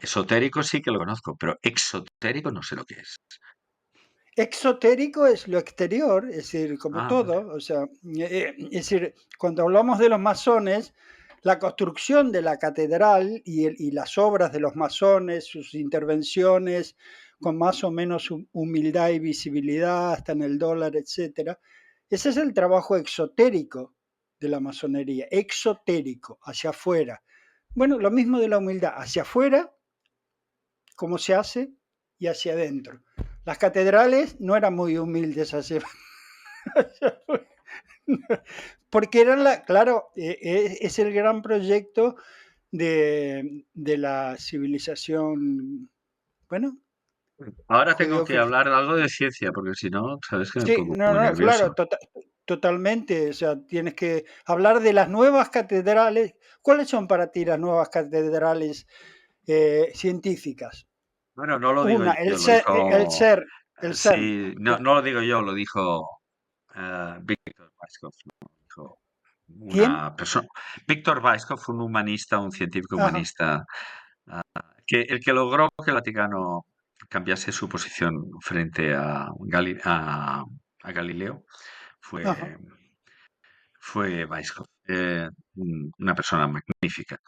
esotérico sí que lo conozco, pero exotérico no sé lo que es. Exotérico es lo exterior, es decir, como Ah, vale. todo, o sea, es decir, cuando hablamos de los masones, la construcción de la catedral y las obras de los masones, sus intervenciones con más o menos humildad y visibilidad, hasta en el dólar, etcétera, ese es el trabajo exotérico de la masonería, exotérico, hacia afuera. Bueno, lo mismo de la humildad, hacia afuera, cómo se hace, y hacia adentro. Las catedrales no eran muy humildes hacia, porque eran claro, es el gran proyecto de la civilización, bueno, Ahora tengo que judío-cristiana. hablar algo de ciencia, porque si no, sabes que me Sí, pongo no, muy no, claro, nervioso. totalmente. O sea, tienes que hablar de las nuevas catedrales. ¿Cuáles son para ti las nuevas catedrales científicas? Bueno, no lo digo Una, yo, lo dijo, el CERN. sí, no, La- no lo digo yo, lo dijo Víctor Weisskopf, ¿no? Dijo ¿Quién? una persona. Víctor Weisskopf, un humanista, un científico Ajá, humanista, que el que logró que el Vaticano cambiase su posición frente a Galileo ajá. fue, fue Weisskopf, una persona magnífica.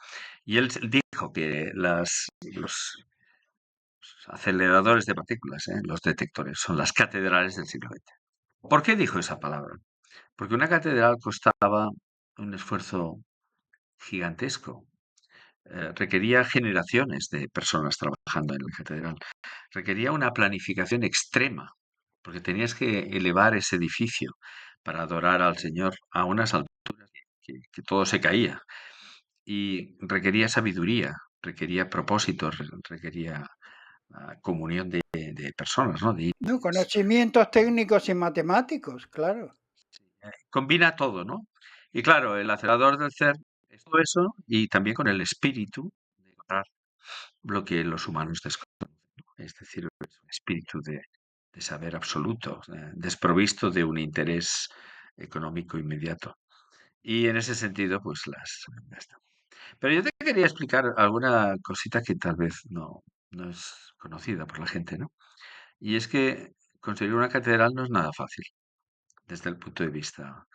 Y él dijo que los aceleradores de partículas, los detectores, son las catedrales del siglo XX. ¿Por qué dijo esa palabra? Porque una catedral costaba un esfuerzo gigantesco. Requería generaciones de personas trabajando en la catedral. Requería una planificación extrema, porque tenías que elevar ese edificio para adorar al Señor a unas alturas que todo se caía. Y requería sabiduría, requería propósitos, requería comunión de personas, ¿no? De No, ídolos. conocimientos técnicos y matemáticos, claro. Combina todo, ¿no? Y claro, el acelerador del CERN es todo eso y también con el espíritu de encontrar lo que los humanos desconocen, ¿no? Es decir, es un espíritu de saber absoluto, desprovisto de un interés económico inmediato. Y en ese sentido, pues ya está. Pero yo te quería explicar alguna cosita que tal vez no es conocida por la gente, ¿no? Y es que construir una catedral no es nada fácil desde el punto de vista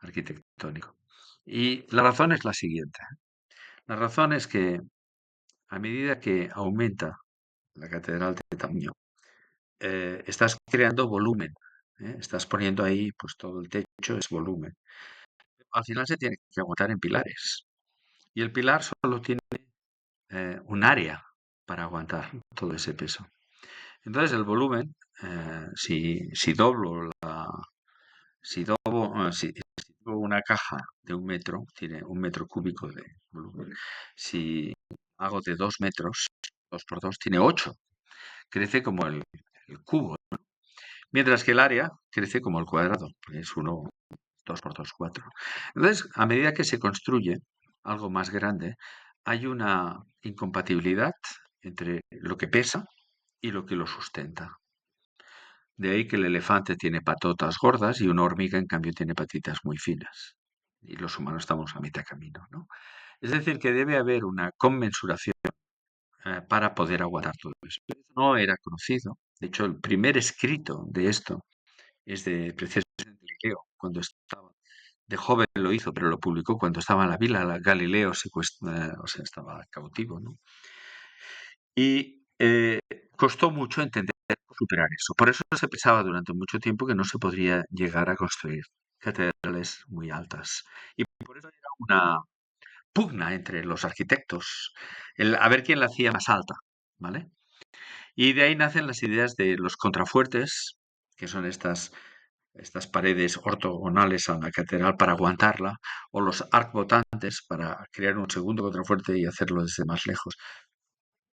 arquitectónico. Y la razón es la siguiente. La razón es que a medida que aumenta la catedral de tamaño, estás creando volumen, ¿eh? Estás poniendo ahí, pues todo el techo es volumen. Al final se tiene que aguantar en pilares. Y el pilar solo tiene un área para aguantar todo ese peso. Entonces el volumen, si doblo si tengo una caja de 1 metro, tiene 1 metro cúbico de volumen. Si hago de 2 metros, 2 por 2, tiene 8. Crece como el cubo. Mientras que el área crece como el cuadrado, porque es 2 por 2, 4. Entonces, a medida que se construye algo más grande, hay una incompatibilidad entre lo que pesa y lo que lo sustenta. De ahí que el elefante tiene patotas gordas y una hormiga, en cambio, tiene patitas muy finas. Y los humanos estamos a mitad camino, ¿no? Es decir, que debe haber una conmensuración para poder aguantar todo eso. Eso no era conocido. De hecho, el primer escrito de esto es de precisamente Galileo, cuando estaba de joven lo hizo, pero lo publicó cuando estaba en la vila Galileo, o sea, estaba cautivo, ¿no? Y costó mucho entender superar eso. Por eso se pensaba durante mucho tiempo que no se podría llegar a construir catedrales muy altas. Y por eso era una pugna entre los arquitectos, a ver quién la hacía más alta, ¿vale? Y de ahí nacen las ideas de los contrafuertes, que son estas paredes ortogonales a la catedral para aguantarla, o los arcbotantes para crear un segundo contrafuerte y hacerlo desde más lejos.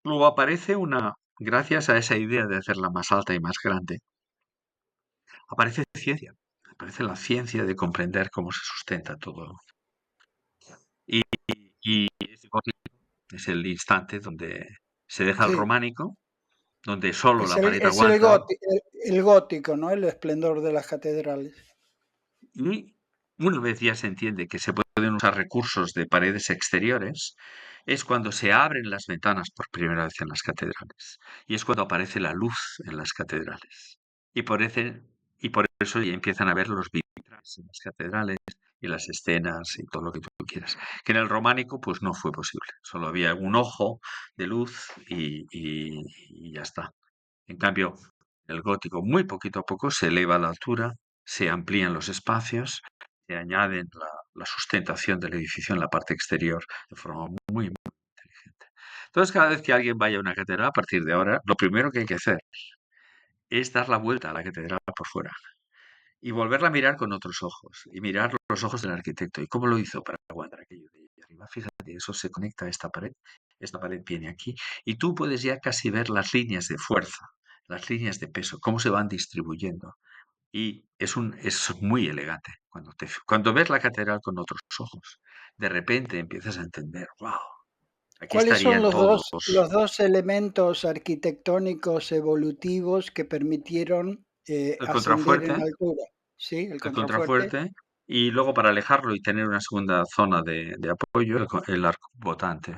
Luego aparece gracias a esa idea de hacerla más alta y más grande, aparece ciencia, aparece la ciencia de comprender cómo se sustenta todo. Y ese gótico es el instante donde se deja el Sí, románico, donde solo la pared es el, aguanta. el gótico, ¿no? El esplendor de las catedrales. Y una vez ya se entiende que se pueden usar recursos de paredes exteriores, es cuando se abren las ventanas por primera vez en las catedrales. Y es cuando aparece la luz en las catedrales. Y por eso ya empiezan a ver los vitrales en las catedrales y las escenas y todo lo que tú quieras. Que en el románico pues no fue posible. Solo había un ojo de luz y ya está. En cambio, el gótico muy poquito a poco se eleva la altura, se amplían los espacios, se añaden la sustentación del edificio en la parte exterior de forma muy, muy inteligente. Entonces, cada vez que alguien vaya a una catedral, a partir de ahora, lo primero que hay que hacer es dar la vuelta a la catedral por fuera y volverla a mirar con otros ojos y mirar los ojos del arquitecto y cómo lo hizo para aguantar aquello de ahí arriba. Fíjate, eso se conecta a esta pared viene aquí y tú puedes ya casi ver las líneas de fuerza, las líneas de peso, cómo se van distribuyendo. Y es muy elegante. Cuando ves la catedral con otros ojos, de repente empiezas a entender, wow, aquí ¿Cuáles son estarían todos. los dos elementos arquitectónicos evolutivos que permitieron El ascender en contrafuerte, altura? Sí, el el contrafuerte. contrafuerte, y luego para alejarlo y tener una segunda zona de apoyo, el arcobotante.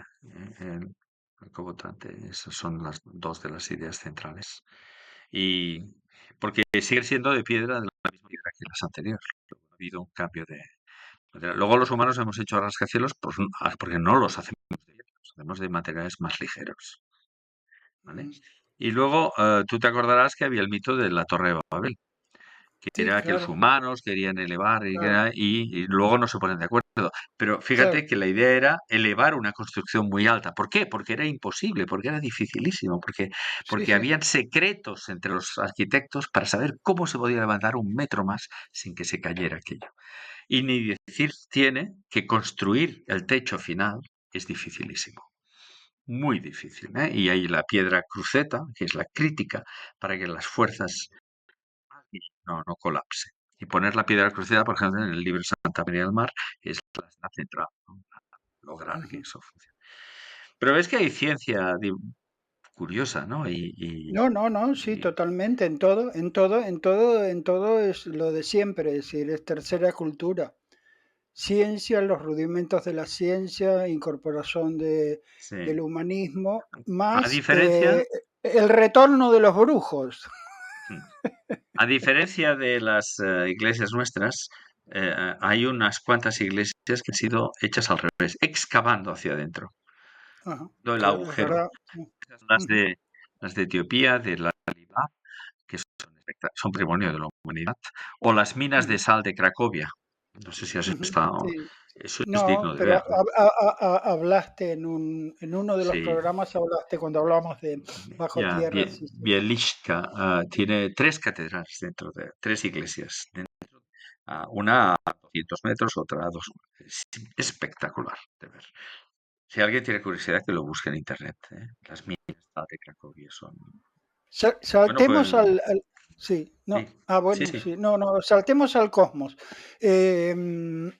El arcobotante, esas son las dos de las ideas centrales. Y porque sigue siendo de piedra, de la misma piedra que las anteriores. Ha habido un cambio de material. Luego los humanos hemos hecho rascacielos porque no los hacemos de hierro, los hacemos de materiales más ligeros. ¿Vale? Mm, Y luego tú te acordarás que había el mito de la Torre de Babel, que sí, era que los claro, humanos querían elevar claro, y luego no se ponen de acuerdo. Pero claro. fíjate que la idea era elevar una construcción muy alta. ¿Por qué? Porque era imposible, porque era dificilísimo, Sí, porque sí. habían secretos entre los arquitectos para saber cómo se podía levantar un metro más sin que se cayera aquello. Y ni decir tiene que construir el techo final es dificilísimo. Muy difícil, ¿eh? Y hay la piedra cruceta, que es la crítica para que las fuerzas no colapse. Y poner la piedra cruciada, por ejemplo, en el libro Santa María del Mar, es la central, ¿no? Lograr que Ujú. eso funcione. Pero ves que hay ciencia curiosa, ¿no? No, no, no, sí, Y- totalmente. En todo es lo de siempre, es decir, es tercera cultura. Ciencia, los rudimentos de la ciencia, incorporación sí. del humanismo, A más diferencia, el retorno de los brujos. mm, a diferencia de las iglesias nuestras, hay unas cuantas iglesias que han sido hechas al revés, excavando hacia adentro, Ajá, no el sí, es agujero. verdad. Esas Ujú, las de Etiopía, de la Alibaba, que son patrimonio de la humanidad, o las minas de ujú, sal de Cracovia. No sé si has ujú, estado. sí. Eso es No, digno de pero ver, ¿no? hablaste en uno de los Sí, programas, hablaste cuando hablamos de bajo ya, tierra, sí, sí. Bieliczka tiene tres catedrales dentro de tres iglesias. Una a 200 metros, otra a dos. Es espectacular de ver. Si alguien tiene curiosidad, que lo busque en internet. ¿Eh? Las minas de Cracovia son. Bueno, Saltemos pues sí, sí, no, sí, bueno, sí. sí, no, no, saltemos al cosmos. Em,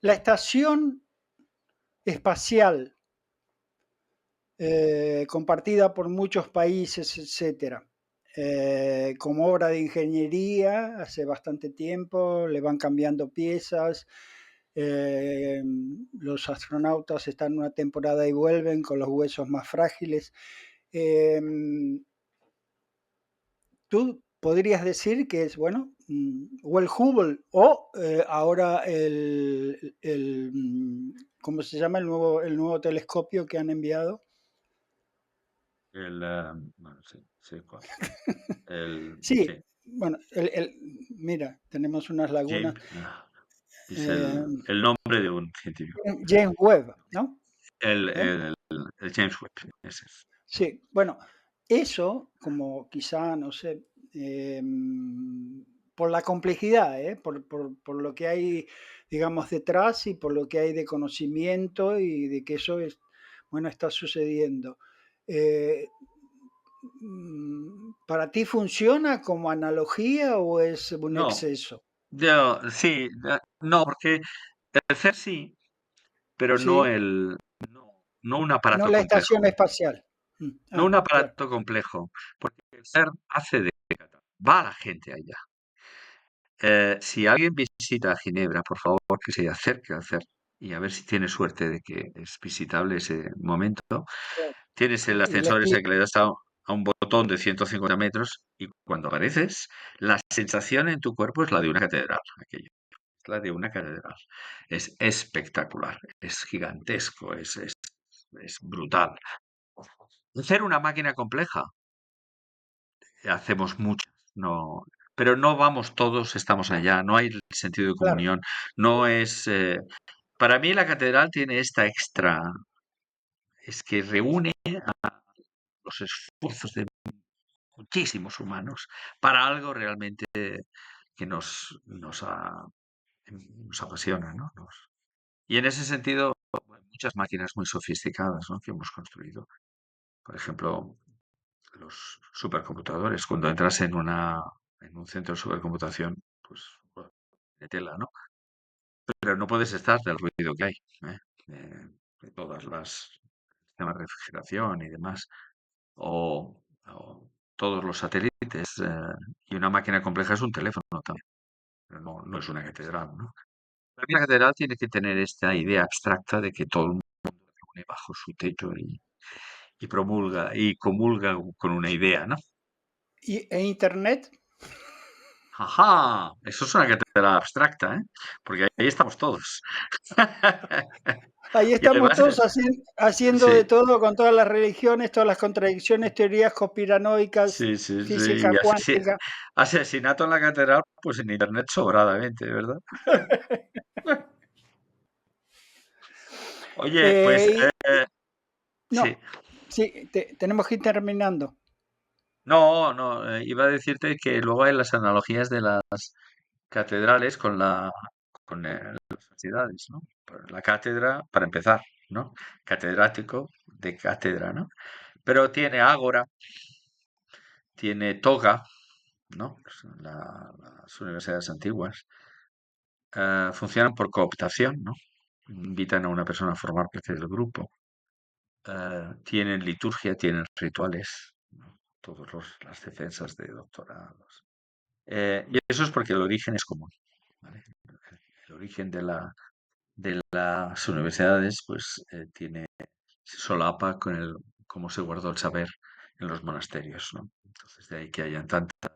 la estación espacial compartida por muchos países, etcétera, como obra de ingeniería hace bastante tiempo, le van cambiando piezas, los astronautas están una temporada y vuelven con los huesos más frágiles. Eh, Tú podrías decir que es, bueno, o el Hubble o ahora ¿cómo se llama el nuevo telescopio que han enviado? Bueno, sí, sí, cuál. Sí, Sí, bueno, mira, tenemos unas lagunas. James, es eh, el nombre de un científico. James Webb, ¿no? El, ¿Eh? el, el James Webb, ese es. Sí, bueno, eso, como quizá, no sé, por la complejidad, por lo que hay, digamos, detrás y por lo que hay de conocimiento y de que eso es, bueno, está sucediendo. Eh, ¿Para ti funciona como analogía o es un No, exceso? sí, no, porque el CERSI pero no Sí, no un no aparato la complejo. estación espacial. No un Claro, aparato complejo, porque el CERN hace de va la gente allá. Si alguien visita Ginebra, por favor, que se acerque al CERN y a ver si tiene suerte de que es visitable ese momento. claro. Tienes el Y le ascensor ese explico, que le das a un botón de 150 metros y cuando apareces, la sensación en tu cuerpo es la de una catedral. Aquello. Es la de una catedral. Es espectacular, es gigantesco, es brutal. Hacer una máquina compleja, hacemos muchas, no, pero no vamos todos, estamos allá, no hay sentido de claro, comunión, no es... para mí la catedral tiene esta extra, es que reúne los esfuerzos de muchísimos humanos para algo realmente que nos apasiona, ¿no? Y en ese sentido, hay muchas máquinas muy sofisticadas, ¿no? que hemos construido. Por ejemplo, los supercomputadores. Cuando entras en un centro de supercomputación, pues bueno, de tela, ¿no? Pero no puedes estar del ruido que hay, ¿eh? De todas las sistemas de refrigeración y demás, o todos los satélites, y una máquina compleja es un teléfono también, pero no es una catedral, ¿no? La catedral tiene que tener esta idea abstracta de que todo el mundo se reúne bajo su techo y promulga y comulga con una idea, ¿no? ¿E Internet? Ajá, eso es una catedral abstracta, ¿eh? Porque ahí estamos todos. Ahí Y estamos además, todos haciendo de sí, todo con todas las religiones, todas las contradicciones, teorías conspiranoicas, sí, sí, sí. física Y cuántica. asesinato en la catedral, pues en internet sobradamente, ¿verdad? Oye, pues Y sí. no, sí, tenemos que ir terminando. No, no, iba a decirte que luego hay las analogías de las catedrales con las sociedades, ¿no? Pues la cátedra, para empezar, ¿no? Catedrático de cátedra, ¿no? Pero tiene ágora, tiene toga, ¿no? Pues las universidades antiguas funcionan por cooptación, ¿no? Invitan a una persona a formar parte del grupo. Tienen liturgia, tienen rituales, ¿no? Todas las defensas de doctorados. Y eso es porque el origen es común, ¿vale? El origen de las universidades, pues, se solapa con cómo se guardó el saber en los monasterios, ¿no? Entonces, de ahí que hayan tantas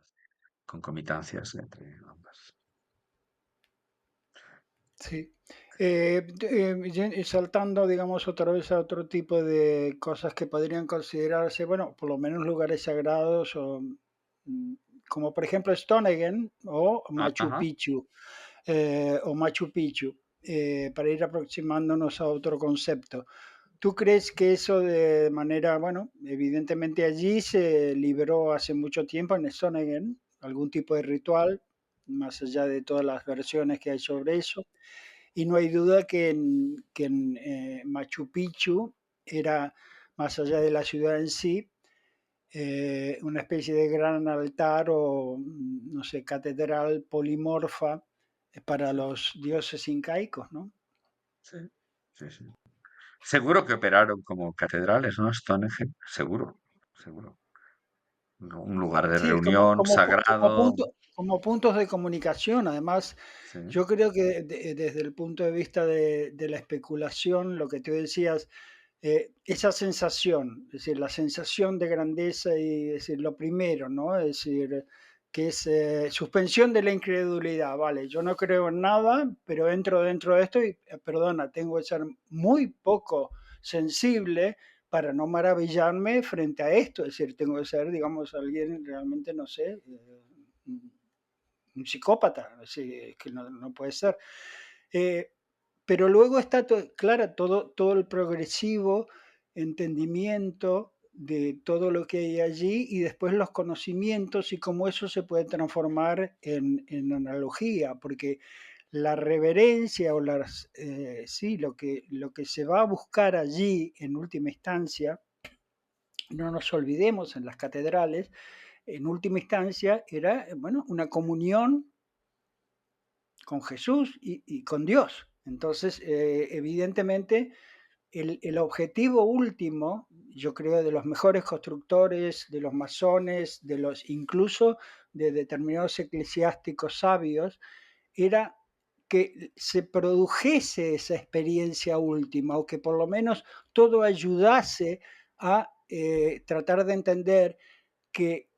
concomitancias entre ambas. Sí. Saltando, digamos, otra vez a otro tipo de cosas que podrían considerarse, bueno, por lo menos lugares sagrados, mm, como por ejemplo Stonehenge o Machu Ajá. Picchu, para ir aproximándonos a otro concepto. ¿Tú crees que eso de manera, bueno, evidentemente allí se libró hace mucho tiempo en Stonehenge, algún tipo de ritual, más allá de todas las versiones que hay sobre eso? Y no hay duda que en Machu Picchu era, más allá de la ciudad en sí, una especie de gran altar o, no sé, catedral polimorfa para Sí, los dioses incaicos, ¿no? sí, sí, sí. Seguro que operaron como catedrales, ¿no? Stonehenge, seguro, seguro. Un lugar de Sí, como, reunión como, sagrado. como puntos de comunicación. Además, Sí, yo creo que desde el punto de vista de la especulación, lo que tú decías, esa sensación, es decir, la sensación de grandeza y decir lo primero, ¿no? Es decir, que es suspensión de la incredulidad, vale, yo no creo en nada, pero entro dentro de esto y, perdona, tengo que ser muy poco sensible para no maravillarme frente a esto, es decir, tengo que ser, digamos, alguien realmente, no sé, un psicópata, así que no puede ser. Eh, pero luego está, claro, todo el progresivo entendimiento de todo lo que hay allí y después los conocimientos y cómo eso se puede transformar en analogía, porque la reverencia o sí, lo que se va a buscar allí en última instancia, no nos olvidemos en las catedrales, en última instancia era, bueno, una comunión con Jesús y con Dios. Entonces, evidentemente, el objetivo último, yo creo, de los mejores constructores, de los masones, incluso de determinados eclesiásticos sabios, era que se produjese esa experiencia última, o que por lo menos todo ayudase a tratar de entender que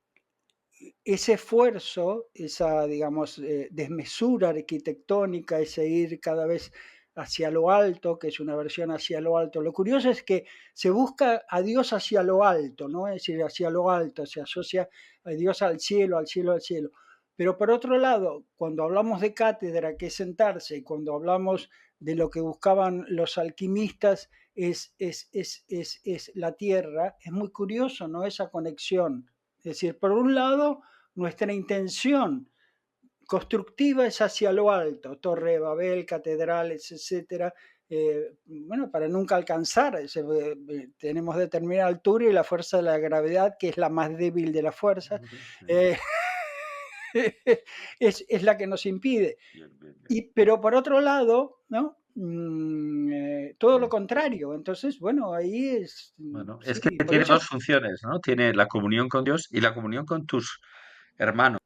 ese esfuerzo, esa, digamos, desmesura arquitectónica, ese ir cada vez hacia lo alto, que es una versión hacia lo alto. Lo curioso es que se busca a Dios hacia lo alto, ¿no? Es decir, hacia lo alto, se asocia a Dios al cielo, al cielo, al cielo. Pero por otro lado, cuando hablamos de cátedra, que es sentarse, y cuando hablamos de lo que buscaban los alquimistas, es la tierra, es muy curioso, ¿no? Esa conexión. Es decir, por un lado, nuestra intención constructiva es hacia lo alto, Torre de Babel, catedrales, etcétera. Bueno, para nunca alcanzar, tenemos determinada altura y la fuerza de la gravedad, que es la más débil de las fuerzas, eh, es la que nos impide. Bien, bien, bien. Pero por otro lado, ¿no? Todo lo Sí. contrario. Entonces, bueno, ahí es, Bueno, es que sí, por tiene eso dos funciones, ¿no? Tiene la comunión con Dios y la comunión con tus hermanos.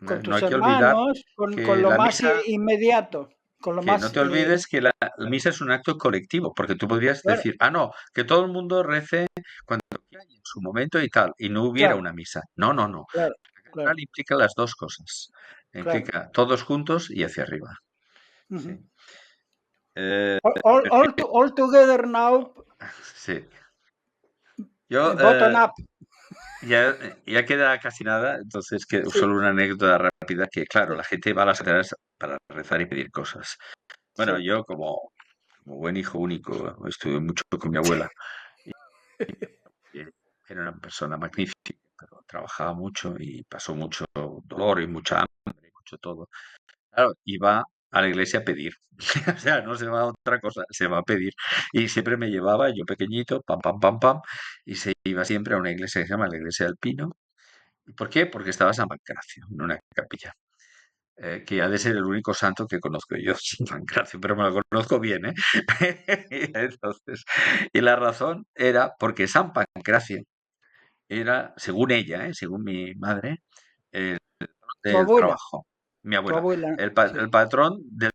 con No tus hay que olvidar hermanos, con que lo la más misa, inmediato, con lo que no más, te olvides que la misa es un acto colectivo, porque tú podrías claro, decir, no, que todo el mundo rece cuando quiera y en su momento y tal, y no hubiera claro, una misa. No, no, no. claro, La claro, catedral implica las dos cosas. claro. Implica todos juntos y hacia arriba. Sí. Uh-huh. Eh, All together now, sí. Yo, bottom up. ya queda casi nada, entonces que Sí, solo una anécdota rápida, que claro, sí, la gente va a las catedrales para rezar y pedir cosas. Bueno, sí. yo como buen hijo único estuve mucho con mi abuela y era una persona magnífica, pero trabajaba mucho y pasó mucho dolor y mucha hambre y mucho todo. Claro, iba a la iglesia a pedir. O sea, no se va a otra cosa, se va a pedir. Y siempre me llevaba, yo pequeñito, pam, pam, pam, pam, y se iba siempre a una iglesia que se llama la Iglesia del Pino. ¿Por qué? Porque estaba San Pancracio, en una capilla. Que ha de ser el único santo que conozco yo, San Pancracio, pero me lo conozco bien, ¿eh? Entonces, y la razón era porque San Pancracio era, según ella, según mi madre, el Tu del abuela, trabajo, mi tu abuela, abuela, el sí. patrón del...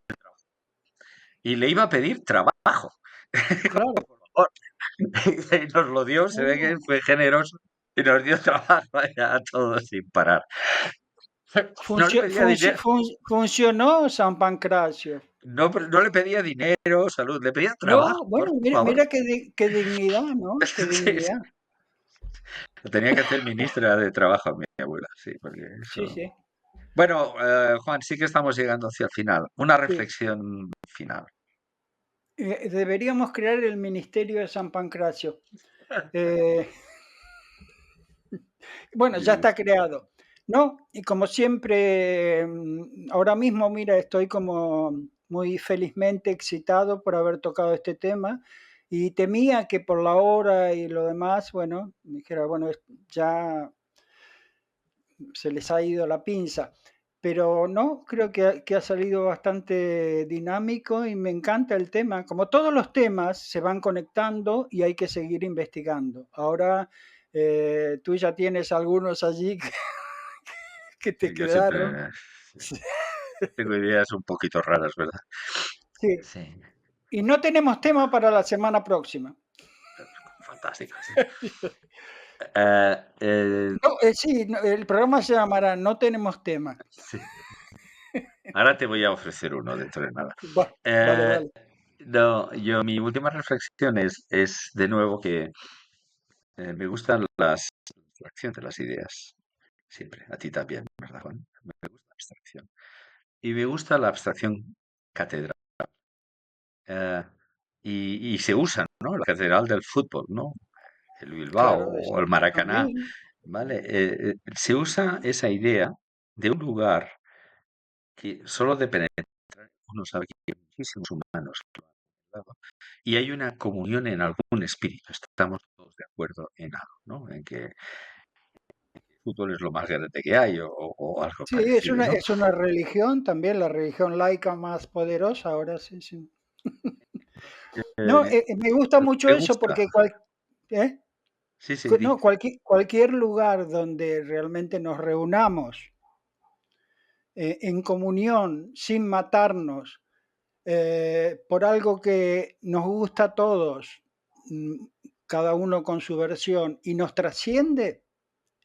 Y le iba a pedir trabajo. Claro. Y nos lo dio, se ve que Oh, fue generoso y nos dio trabajo a todos sin parar. No le pedía dinero, funcionó San Pancracio. no le pedía dinero, salud, le pedía trabajo, No, por bueno, mira, favor. mira qué dignidad, ¿no? Qué Sí, sí. dignidad. Lo tenía que hacer ministra de Trabajo mi abuela, sí, porque Sí, eso... sí, Bueno, Juan, sí que estamos llegando hacia el final. Una sí. reflexión final. Deberíamos crear el Ministerio de San Pancracio. Eh, bueno, Muy ya bien. está creado. ¿No? Y como siempre, ahora mismo, mira, estoy como muy felizmente excitado por haber tocado este tema y temía que por la hora y lo demás, bueno, dijera, bueno, ya se les ha ido la pinza. Pero no, creo que ha salido bastante dinámico y me encanta el tema. Como todos los temas se van conectando y hay que seguir investigando. Ahora tú ya tienes algunos allí que te Yo quedaron. siempre sí, Sí. tengo ideas un poquito raras, ¿verdad? Sí. Sí, Y no tenemos tema para la semana próxima. fantásticas, ¿eh? Eh, eh, No, sí, el programa se llamará No tenemos tema. sí. Ahora te voy a ofrecer uno dentro de nada. Vale, Eh, vale. no, mi última reflexión es de nuevo que me gustan las abstracciones de las ideas. Siempre. A ti también, ¿verdad, Juan? Me gusta la abstracción. Y me gusta la abstracción catedral. Eh, y se usa, ¿no? La catedral del fútbol, ¿no? El Bilbao Claro, o el Maracaná, también. ¿vale? Se usa esa idea de un lugar que solo de penetrar uno sabe que hay muchísimos humanos que lo han visitado, y hay una comunión en algún espíritu. Estamos todos de acuerdo en algo, ¿no? En que fútbol es lo más grande que hay o algo Sí, parecido, ¿no? es una religión también, la religión laica más poderosa, ahora sí, sí. No, Eh, me gusta mucho ¿Te eso gusta? porque ¿eh? Sí, sí, di. No, cualquier lugar donde realmente nos reunamos en comunión, sin matarnos, por algo que nos gusta a todos, mm, cada uno con su versión, y nos trasciende,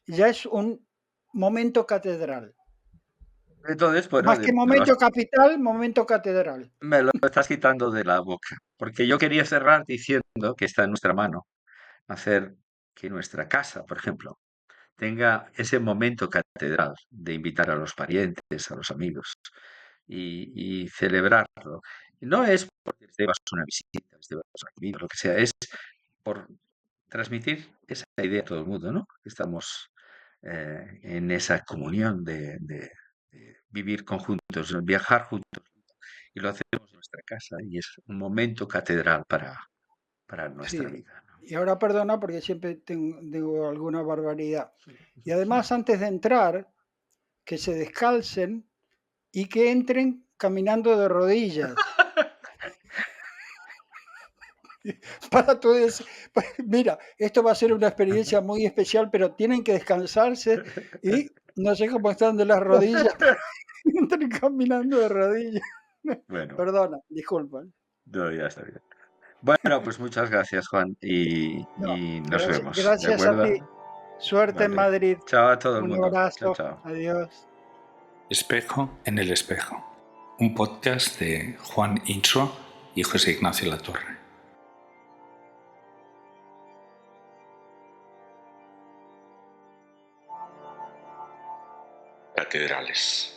ya es un momento catedral. Entonces, bueno, Más que momento capital, momento catedral. me lo estás quitando de la boca, porque yo quería cerrar diciendo que está en nuestra mano hacer que nuestra casa, por ejemplo, tenga ese momento catedral de invitar a los parientes, a los amigos y celebrarlo. No es porque les debas una visita, les debas una comida, lo que sea, es por transmitir esa idea a todo el mundo, ¿no? Que estamos en esa comunión de vivir conjuntos, viajar juntos. Y lo hacemos en nuestra casa y es un momento catedral para nuestra Sí. vida, ¿no? Y ahora perdona porque siempre digo alguna barbaridad. Y además, antes de entrar, que se descalcen y que entren caminando de rodillas. Para tú mira, esto va a ser una experiencia muy especial, pero tienen que descansarse y no sé cómo están de las rodillas, entren caminando de rodillas. Bueno, Perdona, disculpa. no, ya está bien. Bueno, pues muchas gracias, Juan, No, y nos vemos, ¿de gracias a ti. acuerdo? Suerte en Vale. Madrid. Chao a todo el Un mundo. Chao, abrazo. chao. Adiós. Espejo en el espejo. Un podcast de Juan Insua y José Ignacio Latorre. Catedrales.